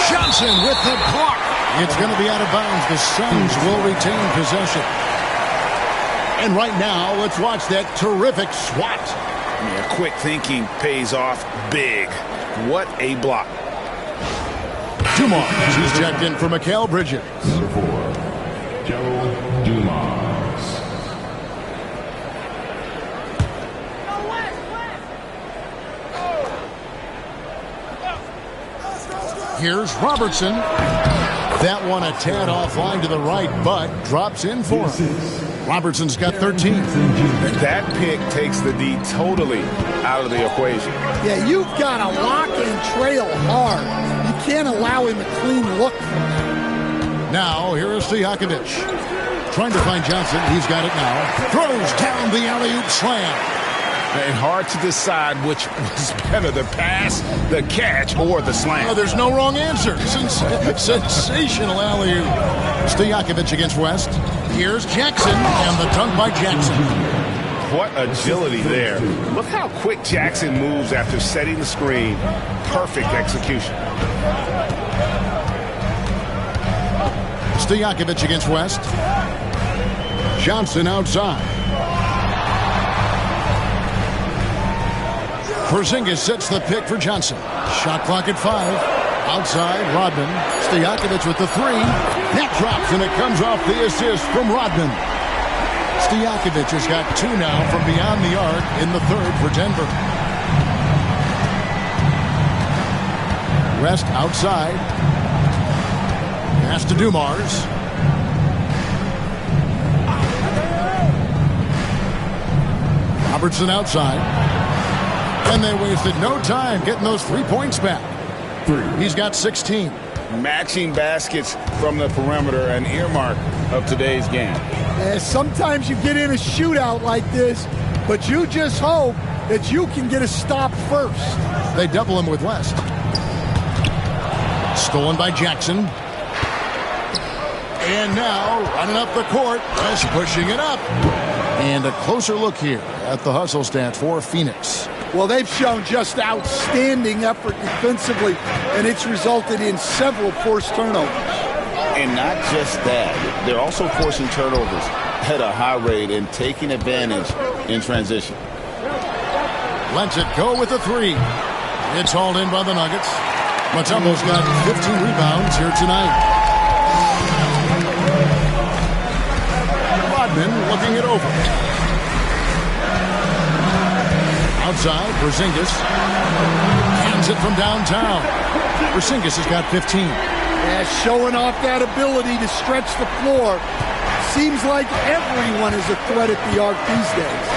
Johnson with the block. It's going to be out of bounds. The Suns will retain possession. And right now, let's watch that terrific swat. Yeah, quick thinking pays off big. What a block. Dumas, he's checked in for Mikal Bridges. Number 4, Joe Dumas. Here's Robertson. That one a tad offline to the right, but drops in for him. Robertson's got 13. That pick takes the D totally out of the equation. Yeah, you've got to lock and trail hard. You can't allow him a clean look. Now, here is Stojakovic. Trying to find Johnson. He's got it now. Throws down the alley-oop slam. And hard to decide which was better, the pass, the catch, or the slam. Oh, there's no wrong answer. Sensational alley-oop. Stojakovic against West. Here's Jackson, and the dunk by Jackson. What agility there. Look how quick Jackson moves after setting the screen. Perfect execution. Stojakovic against West. Johnson outside. Porzingis sets the pick for Johnson. Shot clock at 5. Outside, Rodman. Stojakovic with the 3. That drops, and it comes off the assist from Rodman. Stojakovic has got 2 now from beyond the arc in the third for Denver. West outside. Pass to Dumars. Robertson outside. And they wasted no time getting those 3 points back. He's got 16. Matching baskets from the perimeter, an earmark of today's game. Sometimes you get in a shootout like this, but you just hope that you can get a stop first. They double him with West. Stolen by Jackson. And now running up the court, West pushing it up. And a closer look here at the hustle stats for Phoenix. Well, they've shown just outstanding effort defensively, and it's resulted in several forced turnovers. And not just that, they're also forcing turnovers at a high rate and taking advantage in transition. Lets it go with the 3. It's hauled in by the Nuggets. Mutombo's got 15 rebounds here tonight. Rodman looking it over. Outside, Porzingis hands it from downtown. Porzingis has got 15. Yeah, showing off that ability to stretch the floor. Seems like everyone is a threat at the arc these days.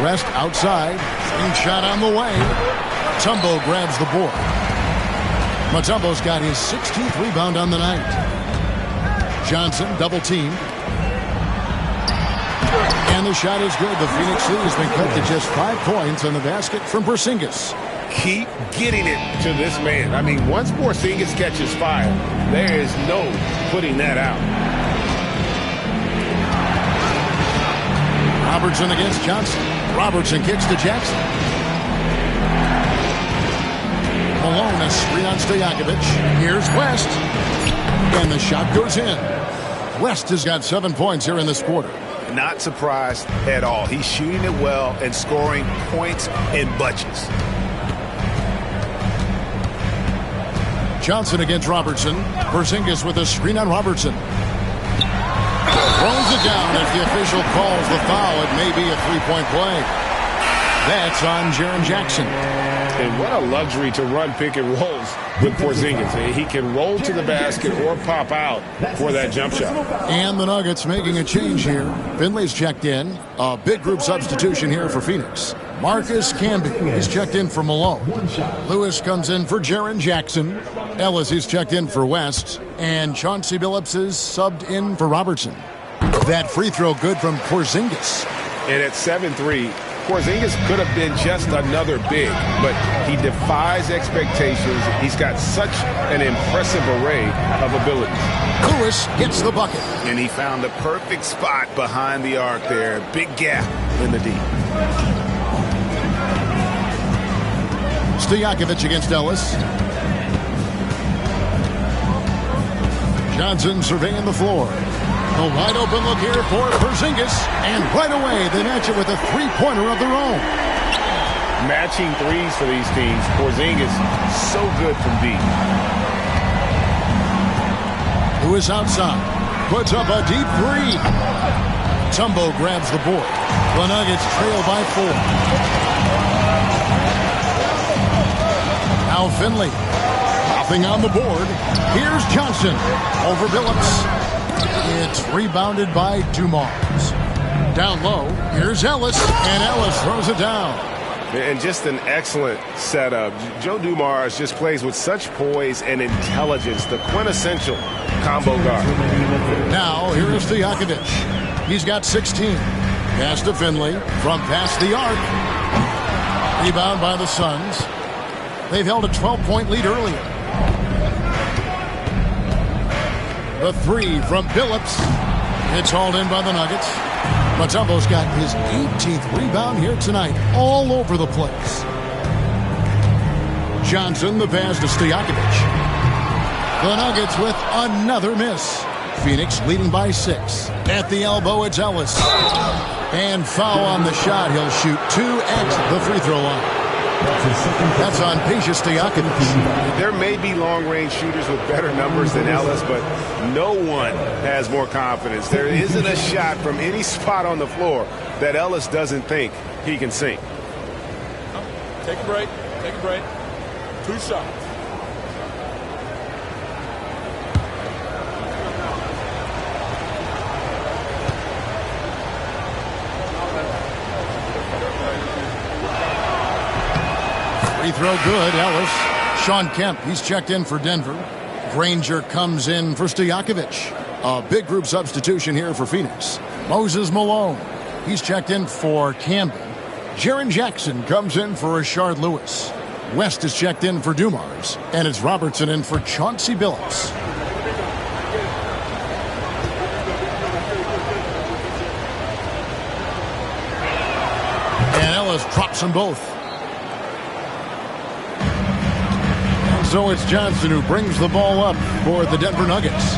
West outside. Screen shot on the way. Mutombo grabs the board. Mutombo's got his 16th rebound on the night. Johnson double team. And the shot is good. The Phoenix lead has been cut to just 5 points on the basket from Porzingis. Keep getting it to this man. I mean, once Porzingis catches fire, there is no putting that out. Robertson against Johnson. Robertson kicks to Jackson. Malone, a screen on Stojakovic. Here's West. And the shot goes in. West has got 7 points here in this quarter. Not surprised at all. He's shooting it well and scoring points in bunches. Johnson against Robertson. Porzingis with a screen on Robertson. Throws it down as the official calls the foul. It may be a 3-point play. That's on Jaren Jackson. And what a luxury to run pick and rolls with Porzingis. He can roll to the basket or pop out for that jump shot. And the Nuggets making a change here. Finley's checked in. A big group substitution here for Phoenix. Marcus Camby is checked in for Malone. Lewis comes in for Jaren Jackson. Ellis is checked in for West. And Chauncey Billups is subbed in for Robertson. That free throw good from Porzingis. And at 7-3, Porzingis could have been just another big, but he defies expectations. He's got such an impressive array of abilities. Lewis gets the bucket. And he found the perfect spot behind the arc there. Big gap in the deep. Stojakovic against Ellis. Johnson surveying the floor. A wide open look here for Porzingis. And right away, they match it with a 3-pointer of their own. Matching threes for these teams. Porzingis so good from deep. Lewis outside. Puts up a deep 3. Tumbo grabs the board. The Nuggets trail by 4. Now Finley. Hopping on the board. Here's Johnson over Billups. It's rebounded by Dumars. Down low, here's Ellis, and Ellis throws it down. And just an excellent setup. Joe Dumars just plays with such poise and intelligence, the quintessential combo guard. Now, here is Stojakovic. He's got 16. Pass to Finley from past the arc. Rebound by the Suns. They've held a 12-point lead earlier. The 3 from Billups. It's hauled in by the Nuggets. Mutombo's got his 18th rebound here tonight, all over the place. Johnson, the pass to Stojakovic. The Nuggets with another miss. Phoenix leading by 6. At the elbow, it's Ellis. And foul on the shot. He'll shoot 2 at the free throw line. That's on Peja Stojakovic. There may be long-range shooters with better numbers than Ellis, but no one has more confidence. There isn't a shot from any spot on the floor that Ellis doesn't think he can sink. Take a break. Take a break. 2 shots. Free throw good, Ellis. Sean Kemp, he's checked in for Denver. Granger comes in for Stojakovic. A big group substitution here for Phoenix. Moses Malone, he's checked in for Camden. Jaren Jackson comes in for Rashard Lewis. West is checked in for Dumars. And it's Robertson in for Chauncey Billups. And Ellis drops them both. And so it's Johnson who brings the ball up for the Denver Nuggets.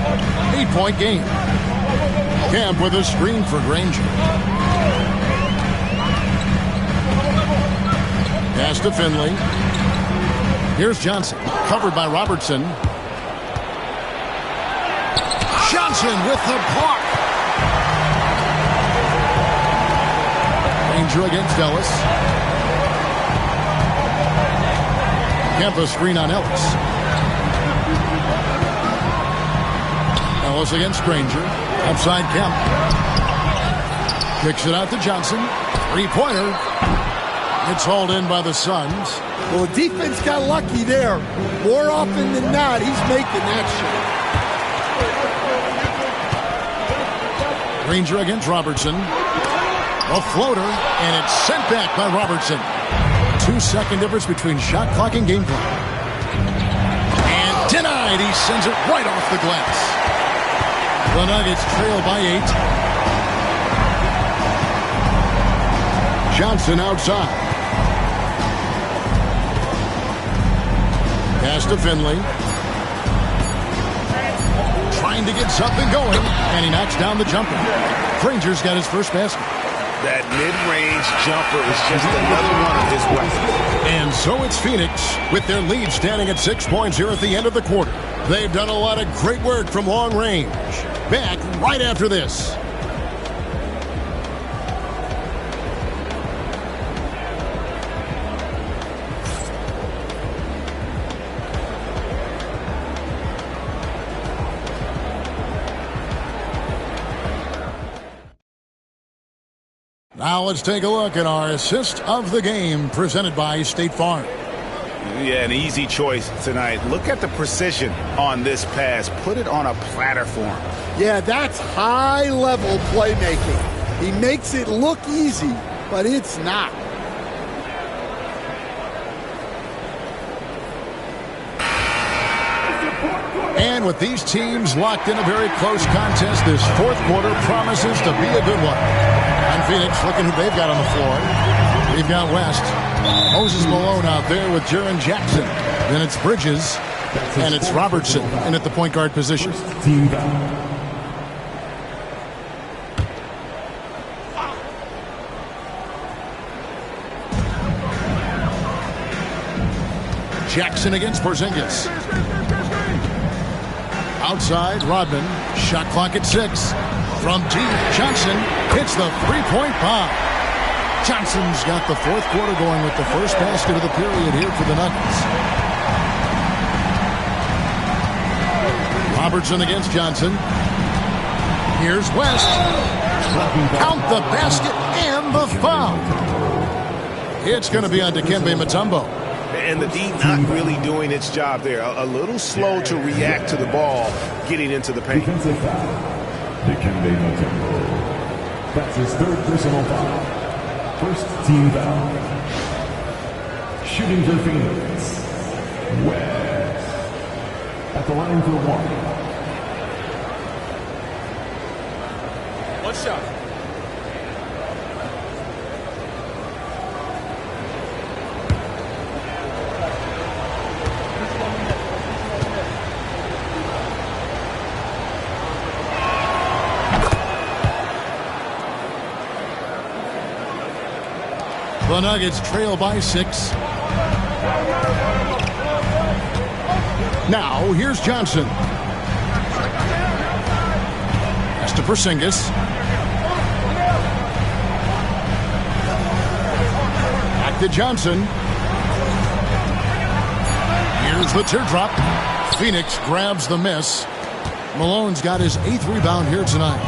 8-point game. Camp with a screen for Granger. Pass to Finley. Here's Johnson, covered by Robertson. Johnson with the block. Granger against Ellis. Kemp a screen on Ellis. Ellis against Granger. Outside Kemp. Kicks it out to Johnson. Three-pointer. It's hauled in by the Suns. Well, the defense got lucky there. More often than not, he's making that shot. Granger against Robertson. A floater, and it's sent back by Robertson. 2-second difference between shot clock and game clock. And denied. He sends it right off the glass. The Nuggets trail by 8. Johnson outside. Pass to Finley. Trying to get something going, and he knocks down the jumper. Granger's got his first basket. That mid-range jumper is just another one of his weapons. And so it's Phoenix with their lead standing at 6 points here at the end of the quarter. They've done a lot of great work from long range. Back right after this. Now let's take a look at our assist of the game presented by State Farm. Yeah, an easy choice tonight. Look at the precision on this pass. Put it on a platter for him. Yeah, that's high-level playmaking. He makes it look easy, but it's not. And with these teams locked in a very close contest, this fourth quarter promises to be a good one. And Phoenix looking who they've got on the floor. We've got West. Moses Malone out there with Jaren Jackson. Then it's Bridges. And it's Robertson in at the point guard position. Jackson against Porzingis. Outside, Rodman. Shot clock at 6. From deep, Johnson hits the three-point bomb. Johnson's got the fourth quarter going with the first basket of the period here for the Nuggets. Robertson against Johnson. Here's West. Count the basket and the foul. It's going to be on Dikembe Mutombo. And the D not really doing its job there. A little slow to react to the ball getting into the paint. Defensive foul. Dikembe Mutombo. That's his third personal foul. First team foul. Shooting for Phoenix. West. At the line for one. One shot. The Nuggets trail by 6. Now, here's Johnson. Pass to Porzingis. Back to Johnson. Here's the teardrop. Phoenix grabs the miss. Malone's got his 8th rebound here tonight.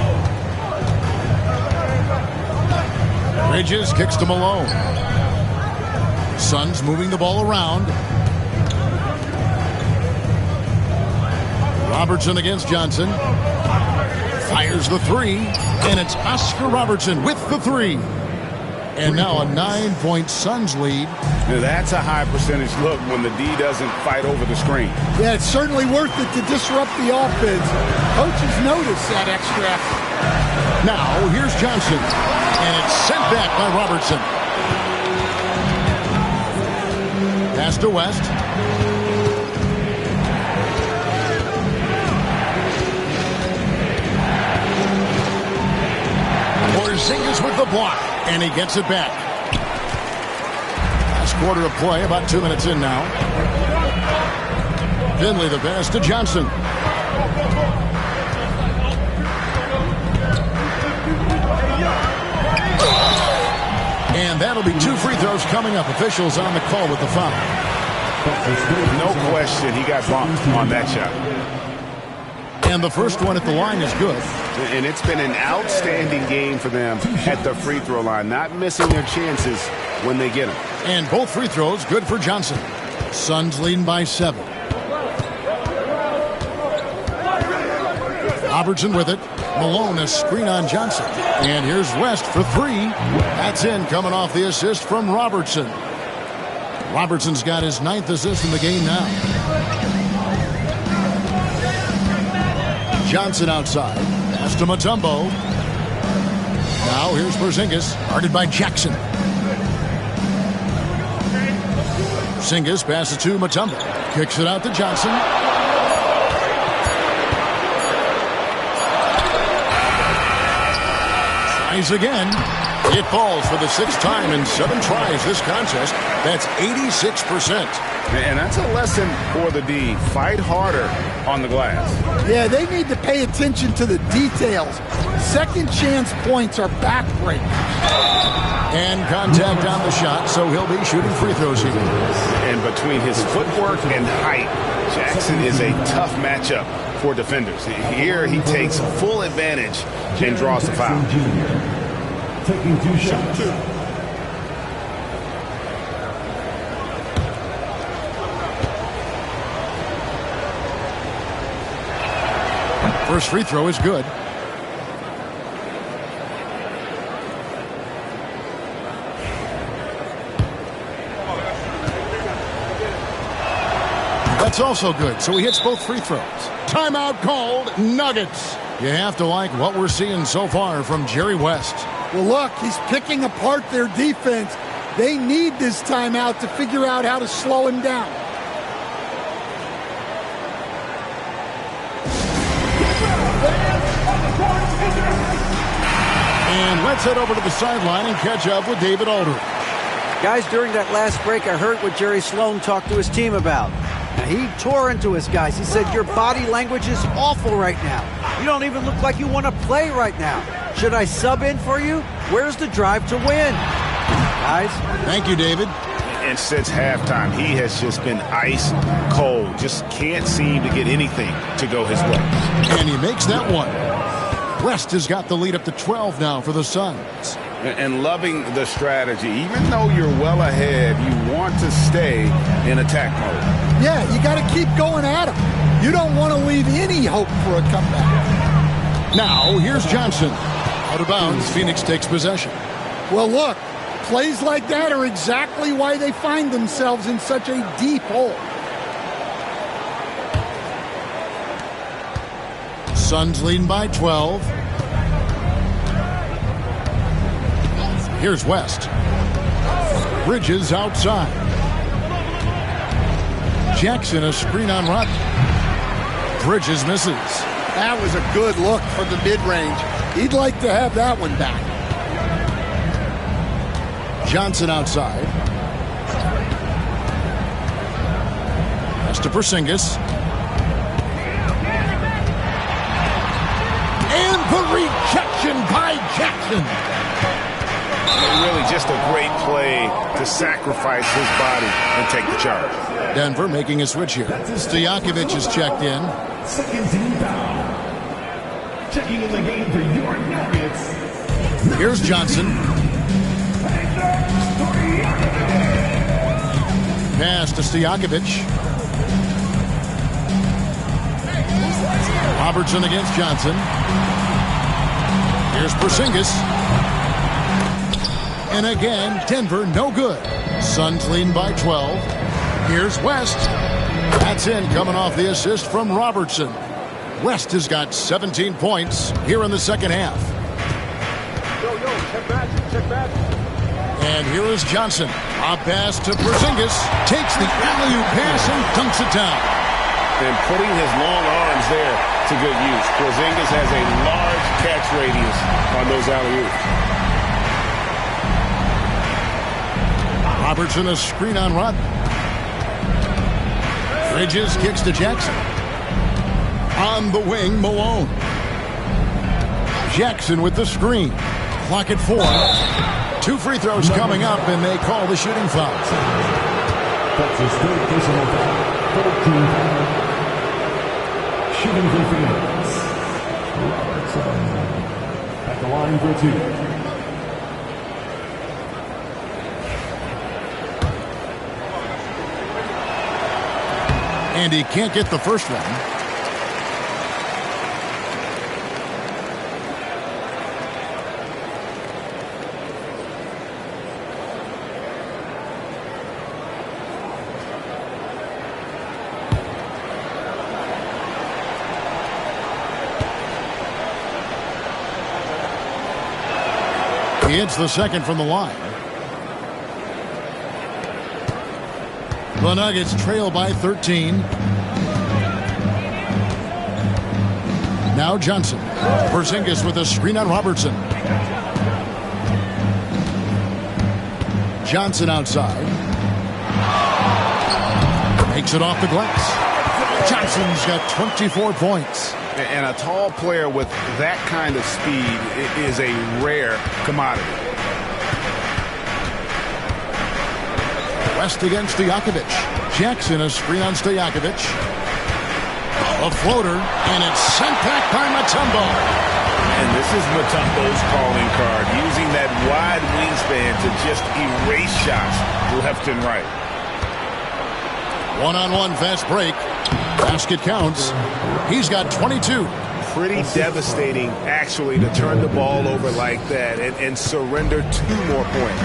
Bridges kicks to Malone. Suns moving the ball around. Robertson against Johnson. Fires the three, and it's Oscar Robertson with the three. And now a 9-point Suns lead. Now that's a high percentage look when the D doesn't fight over the screen. Yeah, it's certainly worth it to disrupt the offense. Coaches notice that extra effort. Now, here's Johnson. And it's sent back by Robertson. Pass to West. Porzingis with the block, and he gets it back. Last quarter of play, about 2 minutes in now. Finley the pass to Johnson. And that'll be 2 free throws coming up. Officials on the call with the foul. No question, he got bumped on that shot. And the first one at the line is good. And it's been an outstanding game for them at the free throw line, not missing their chances when they get them. And both free throws good for Johnson. Suns leading by 7. Robertson with it. Malone a screen on Johnson. And here's West for 3. That's in, coming off the assist from Robertson. Robertson's got his 9th assist in the game now. Johnson outside. Pass to Mutombo. Now here's Porzingis, guarded by Jackson. Porzingis passes to Mutombo. Kicks it out to Johnson. Tries again. It falls for the 6th time in 7 tries this contest. That's 86%. And that's a lesson for the D. Fight harder on the glass. Yeah, they need to pay attention to the details. Second chance points are backbreakers. And contact on the shot, so he'll be shooting free throws here. And between his footwork and height, Jackson is a tough matchup for defenders. Here he takes full advantage and draws the foul. Taking 2 shots. First free throw is good. That's also good, so he hits both free throws. Timeout called, Nuggets. You have to like what we're seeing so far from Jerry West. Well, look, he's picking apart their defense. They need this timeout to figure out how to slow him down. And let's head over to the sideline and catch up with David Aldridge. Guys, during that last break, I heard what Jerry Sloan talked to his team about. Now, he tore into his guys. He said, your body language is awful right now. You don't even look like you want to play right now. Should I sub in for you? Where's the drive to win? Guys? Thank you, David. And since halftime, he has just been ice cold. Just can't seem to get anything to go his way. And he makes that one. West has got the lead up to 12 now for the Suns. And loving the strategy. Even though you're well ahead, you want to stay in attack mode. Yeah, you got to keep going at him. You don't want to leave any hope for a comeback. Now, here's Johnson. Out of bounds, Phoenix takes possession. Well, look, plays like that are exactly why they find themselves in such a deep hole. Suns leading by 12. Here's West. Bridges outside. Jackson a screen on Rodney. Bridges misses. That was a good look from the mid-range. He'd like to have that one back. Johnson outside. to Porzingis. And the rejection by Jackson. Really just a great play to sacrifice his body and take the charge. Denver making a switch here. Stojakovic is checked in. Second team foul. Checking in the game for your Nuggets. Here's Johnson. Pass to Stojakovic. Robertson against Johnson. Here's Porzingis. And again, Denver no good. Suns leading by 12. Here's West. That's in, coming off the assist from Robertson. West has got 17 points here in the second half. Check back. And here is Johnson. A pass to Porzingis. Takes the alley-oop pass and dunks it down. And putting his long arms there to good use. Porzingis has a large catch radius on those alley-oops. Robertson, a screen on Rodman. Bridges kicks to Jackson. On the wing, Malone. Jackson with the screen. Clock at 4. 2 free throws coming up, and they call the shooting foul. That's his third personal foul. 14 foul. Shooting for Phoenix. Robertson at the line for 2. And he can't get the first one. He hits the second from the line. The Nuggets trail by 13. Now Johnson. Porzingis with a screen on Robertson. Johnson outside. Makes it off the glass. Johnson's got 24 points. And a tall player with that kind of speed is a rare commodity. West against Stojakovic. Jackson, a screen on Stojakovic. A floater, and it's sent back by Mutombo. And this is Mutombo's calling card, using that wide wingspan to just erase shots left and right. One-on-one fast break. Basket counts. He's got 22. Pretty devastating, actually, to turn the ball over like that and surrender 2 more points.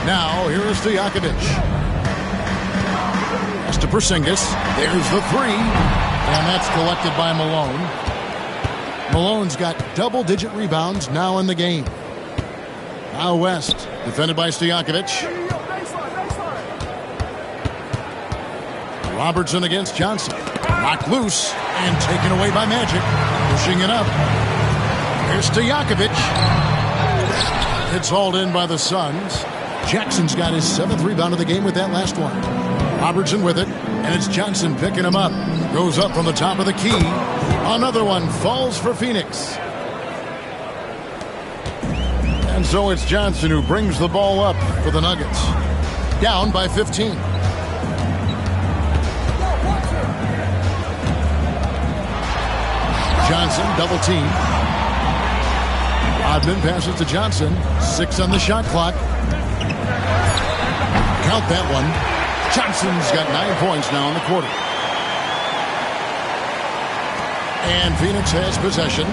Now, here is Stojakovic. Pass to Porzingis. There's the 3. And that's collected by Malone. Malone's got double-digit rebounds now in the game. Now West, defended by Stojakovic. Robertson against Johnson. Knocked loose and taken away by Magic. Pushing it up. Here's Stojakovic. It's hauled in by the Suns. Jackson's got his 7th rebound of the game with that last one. Robertson with it, and it's Johnson picking him up. Goes up from the top of the key. Another one falls for Phoenix. And so it's Johnson who brings the ball up for the Nuggets. Down by 15. Johnson, double team. Rodman passes to Johnson. 6 on the shot clock. Count that one. Johnson's got 9 points now in the quarter. And Phoenix has possession.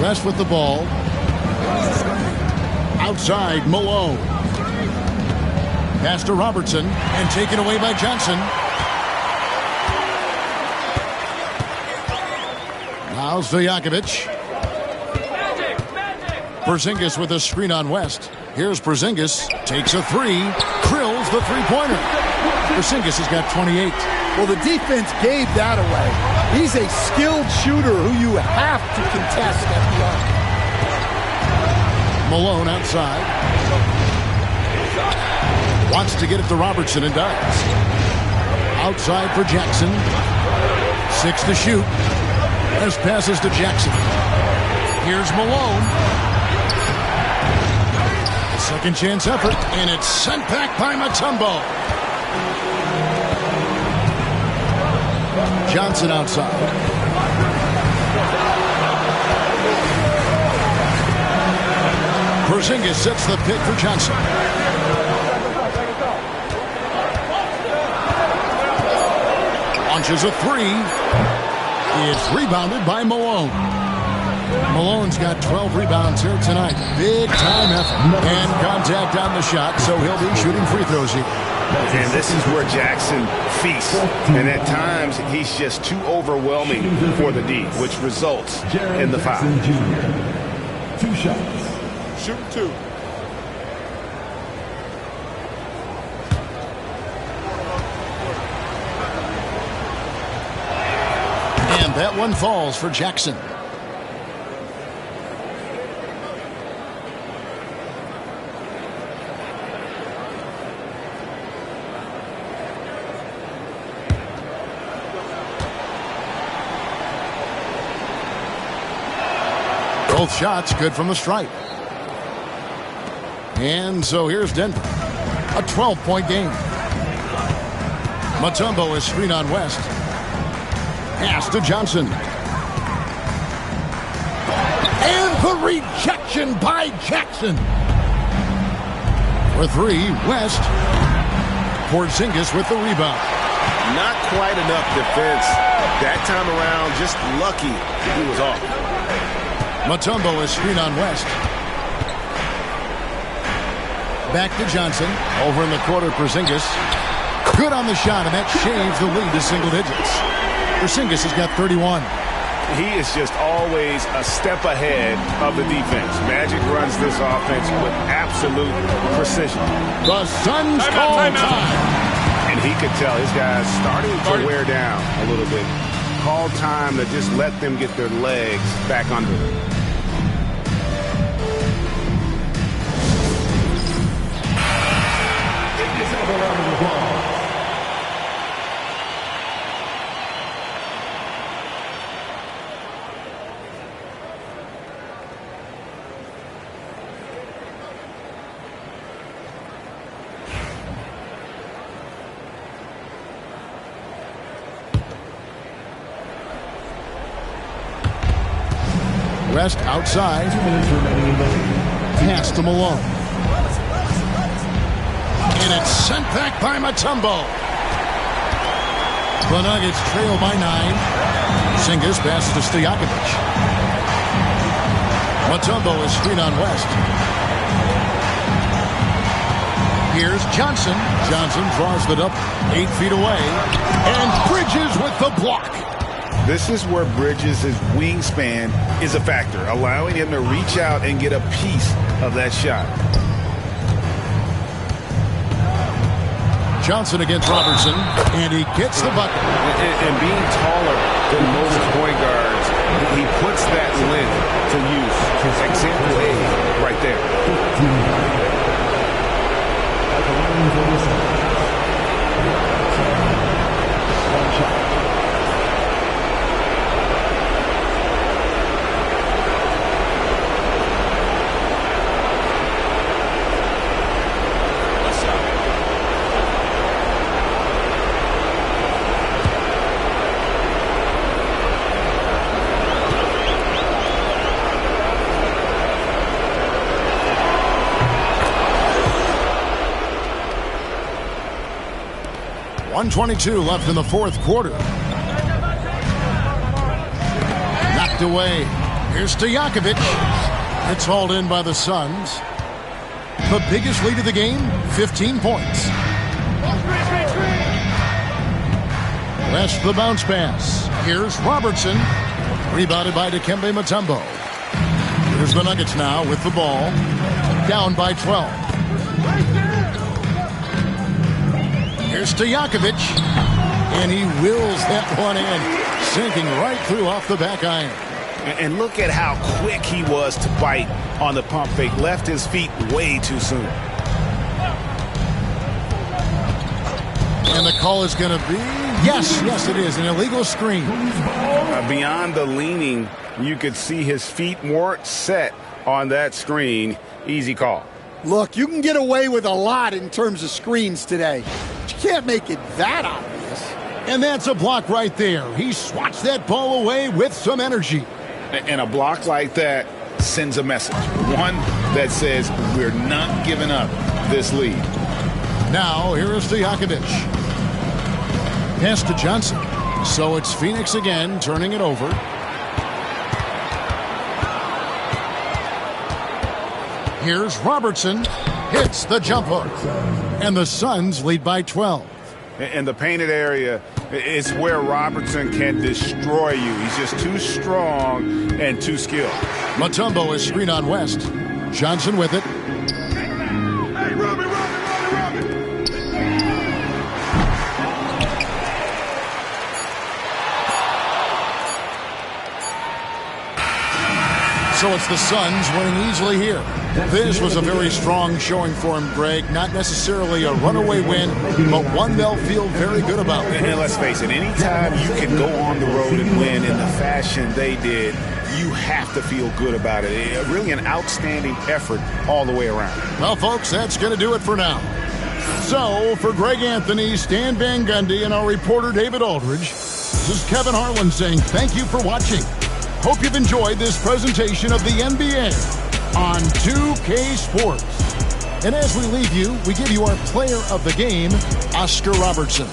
West with the ball. Outside, Malone. Pass to Robertson and taken away by Johnson. Now Stojakovic. Porzingis with a screen on West. Here's Porzingis. Takes a 3. Drills the 3-pointer. Porzingis has got 28. Well, the defense gave that away. He's a skilled shooter who you have to contest at the arc. Malone outside. Wants to get it to Robertson and does. Outside for Jackson. 6 to shoot. As passes to Jackson. Here's Malone. A second chance effort, and it's sent back by Mutombo. Johnson outside. Porzingis sets the pick for Johnson. Launches a three. It's rebounded by Malone. Malone's got 12 rebounds here tonight. Big time effort. And contact on the shot, so he'll be shooting free throws here. And this is where Jackson feasts. And at times, he's just too overwhelming for the D, which results in the foul. 2 shots. Shoot 2. And that one falls for Jackson. Both shots good from the stripe. And so here's Denver. A 12-point game. Mutombo is screen on West. Pass to Johnson. And the rejection by Jackson. For 3, West. Porzingis with the rebound. Not quite enough defense. That time around, just lucky he was off. Mutombo is screen on West. Back to Johnson. Over in the corner, Porzingis. Good on the shot, and that shaves the lead to single digits. Porzingis has got 31. He is just always a step ahead of the defense. Magic runs this offense with absolute precision. The Suns call time. And he could tell his guys starting to wear down a little bit. Call time to just let them get their legs back under them. West outside. Pass to Malone. And it's sent back by Mutombo. The Nuggets trail by 9. Porzingis passes to Stojakovic. Mutombo is screen on West. Here's Johnson. Johnson draws the double. 8 feet away. And Bridges with the block. This is where Bridges' wingspan is a factor, allowing him to reach out and get a piece of that shot. Johnson against Robertson, and he gets the bucket. And being taller than most point guards, he puts that length to use. Example A right there. .122 left in the fourth quarter. Knocked away. Here's Stojakovic. It's hauled in by the Suns. The biggest lead of the game, 15 points. West the bounce pass. Here's Robertson. Rebounded by Dikembe Mutombo. Here's the Nuggets now with the ball. Down by 12. Here's Stojakovic, and he wills that one in, sinking right through off the back iron. And look at how quick he was to bite on the pump fake. Left his feet way too soon. And the call is going to be, yes, it is, an illegal screen. Beyond the leaning, you could see his feet weren't set on that screen. Easy call. Look, you can get away with a lot in terms of screens today, but you can't make it that obvious. And that's a block right there. He swats that ball away with some energy. And a block like that sends a message. One that says we're not giving up this lead. Now, here is Stojakovic. Pass to Johnson. So it's Phoenix again, turning it over. Here's Robertson. Hits the jump hook. And the Suns lead by 12. In the painted area, it's where Robertson can destroy you. He's just too strong and too skilled. Mutombo is screen on West. Johnson with it. Hey, Robbie. So it's the Suns winning easily here. This was a very strong showing for him, Greg. Not necessarily a runaway win, but one they'll feel very good about. And let's face it, anytime you can go on the road and win in the fashion they did, you have to feel good about it. Really an outstanding effort all the way around. Well, folks, that's going to do it for now. So, for Greg Anthony, Stan Van Gundy, and our reporter David Aldridge, this is Kevin Harlan saying thank you for watching. Hope you've enjoyed this presentation of the NBA on 2K Sports. And as we leave you, we give you our player of the game, Oscar Robertson.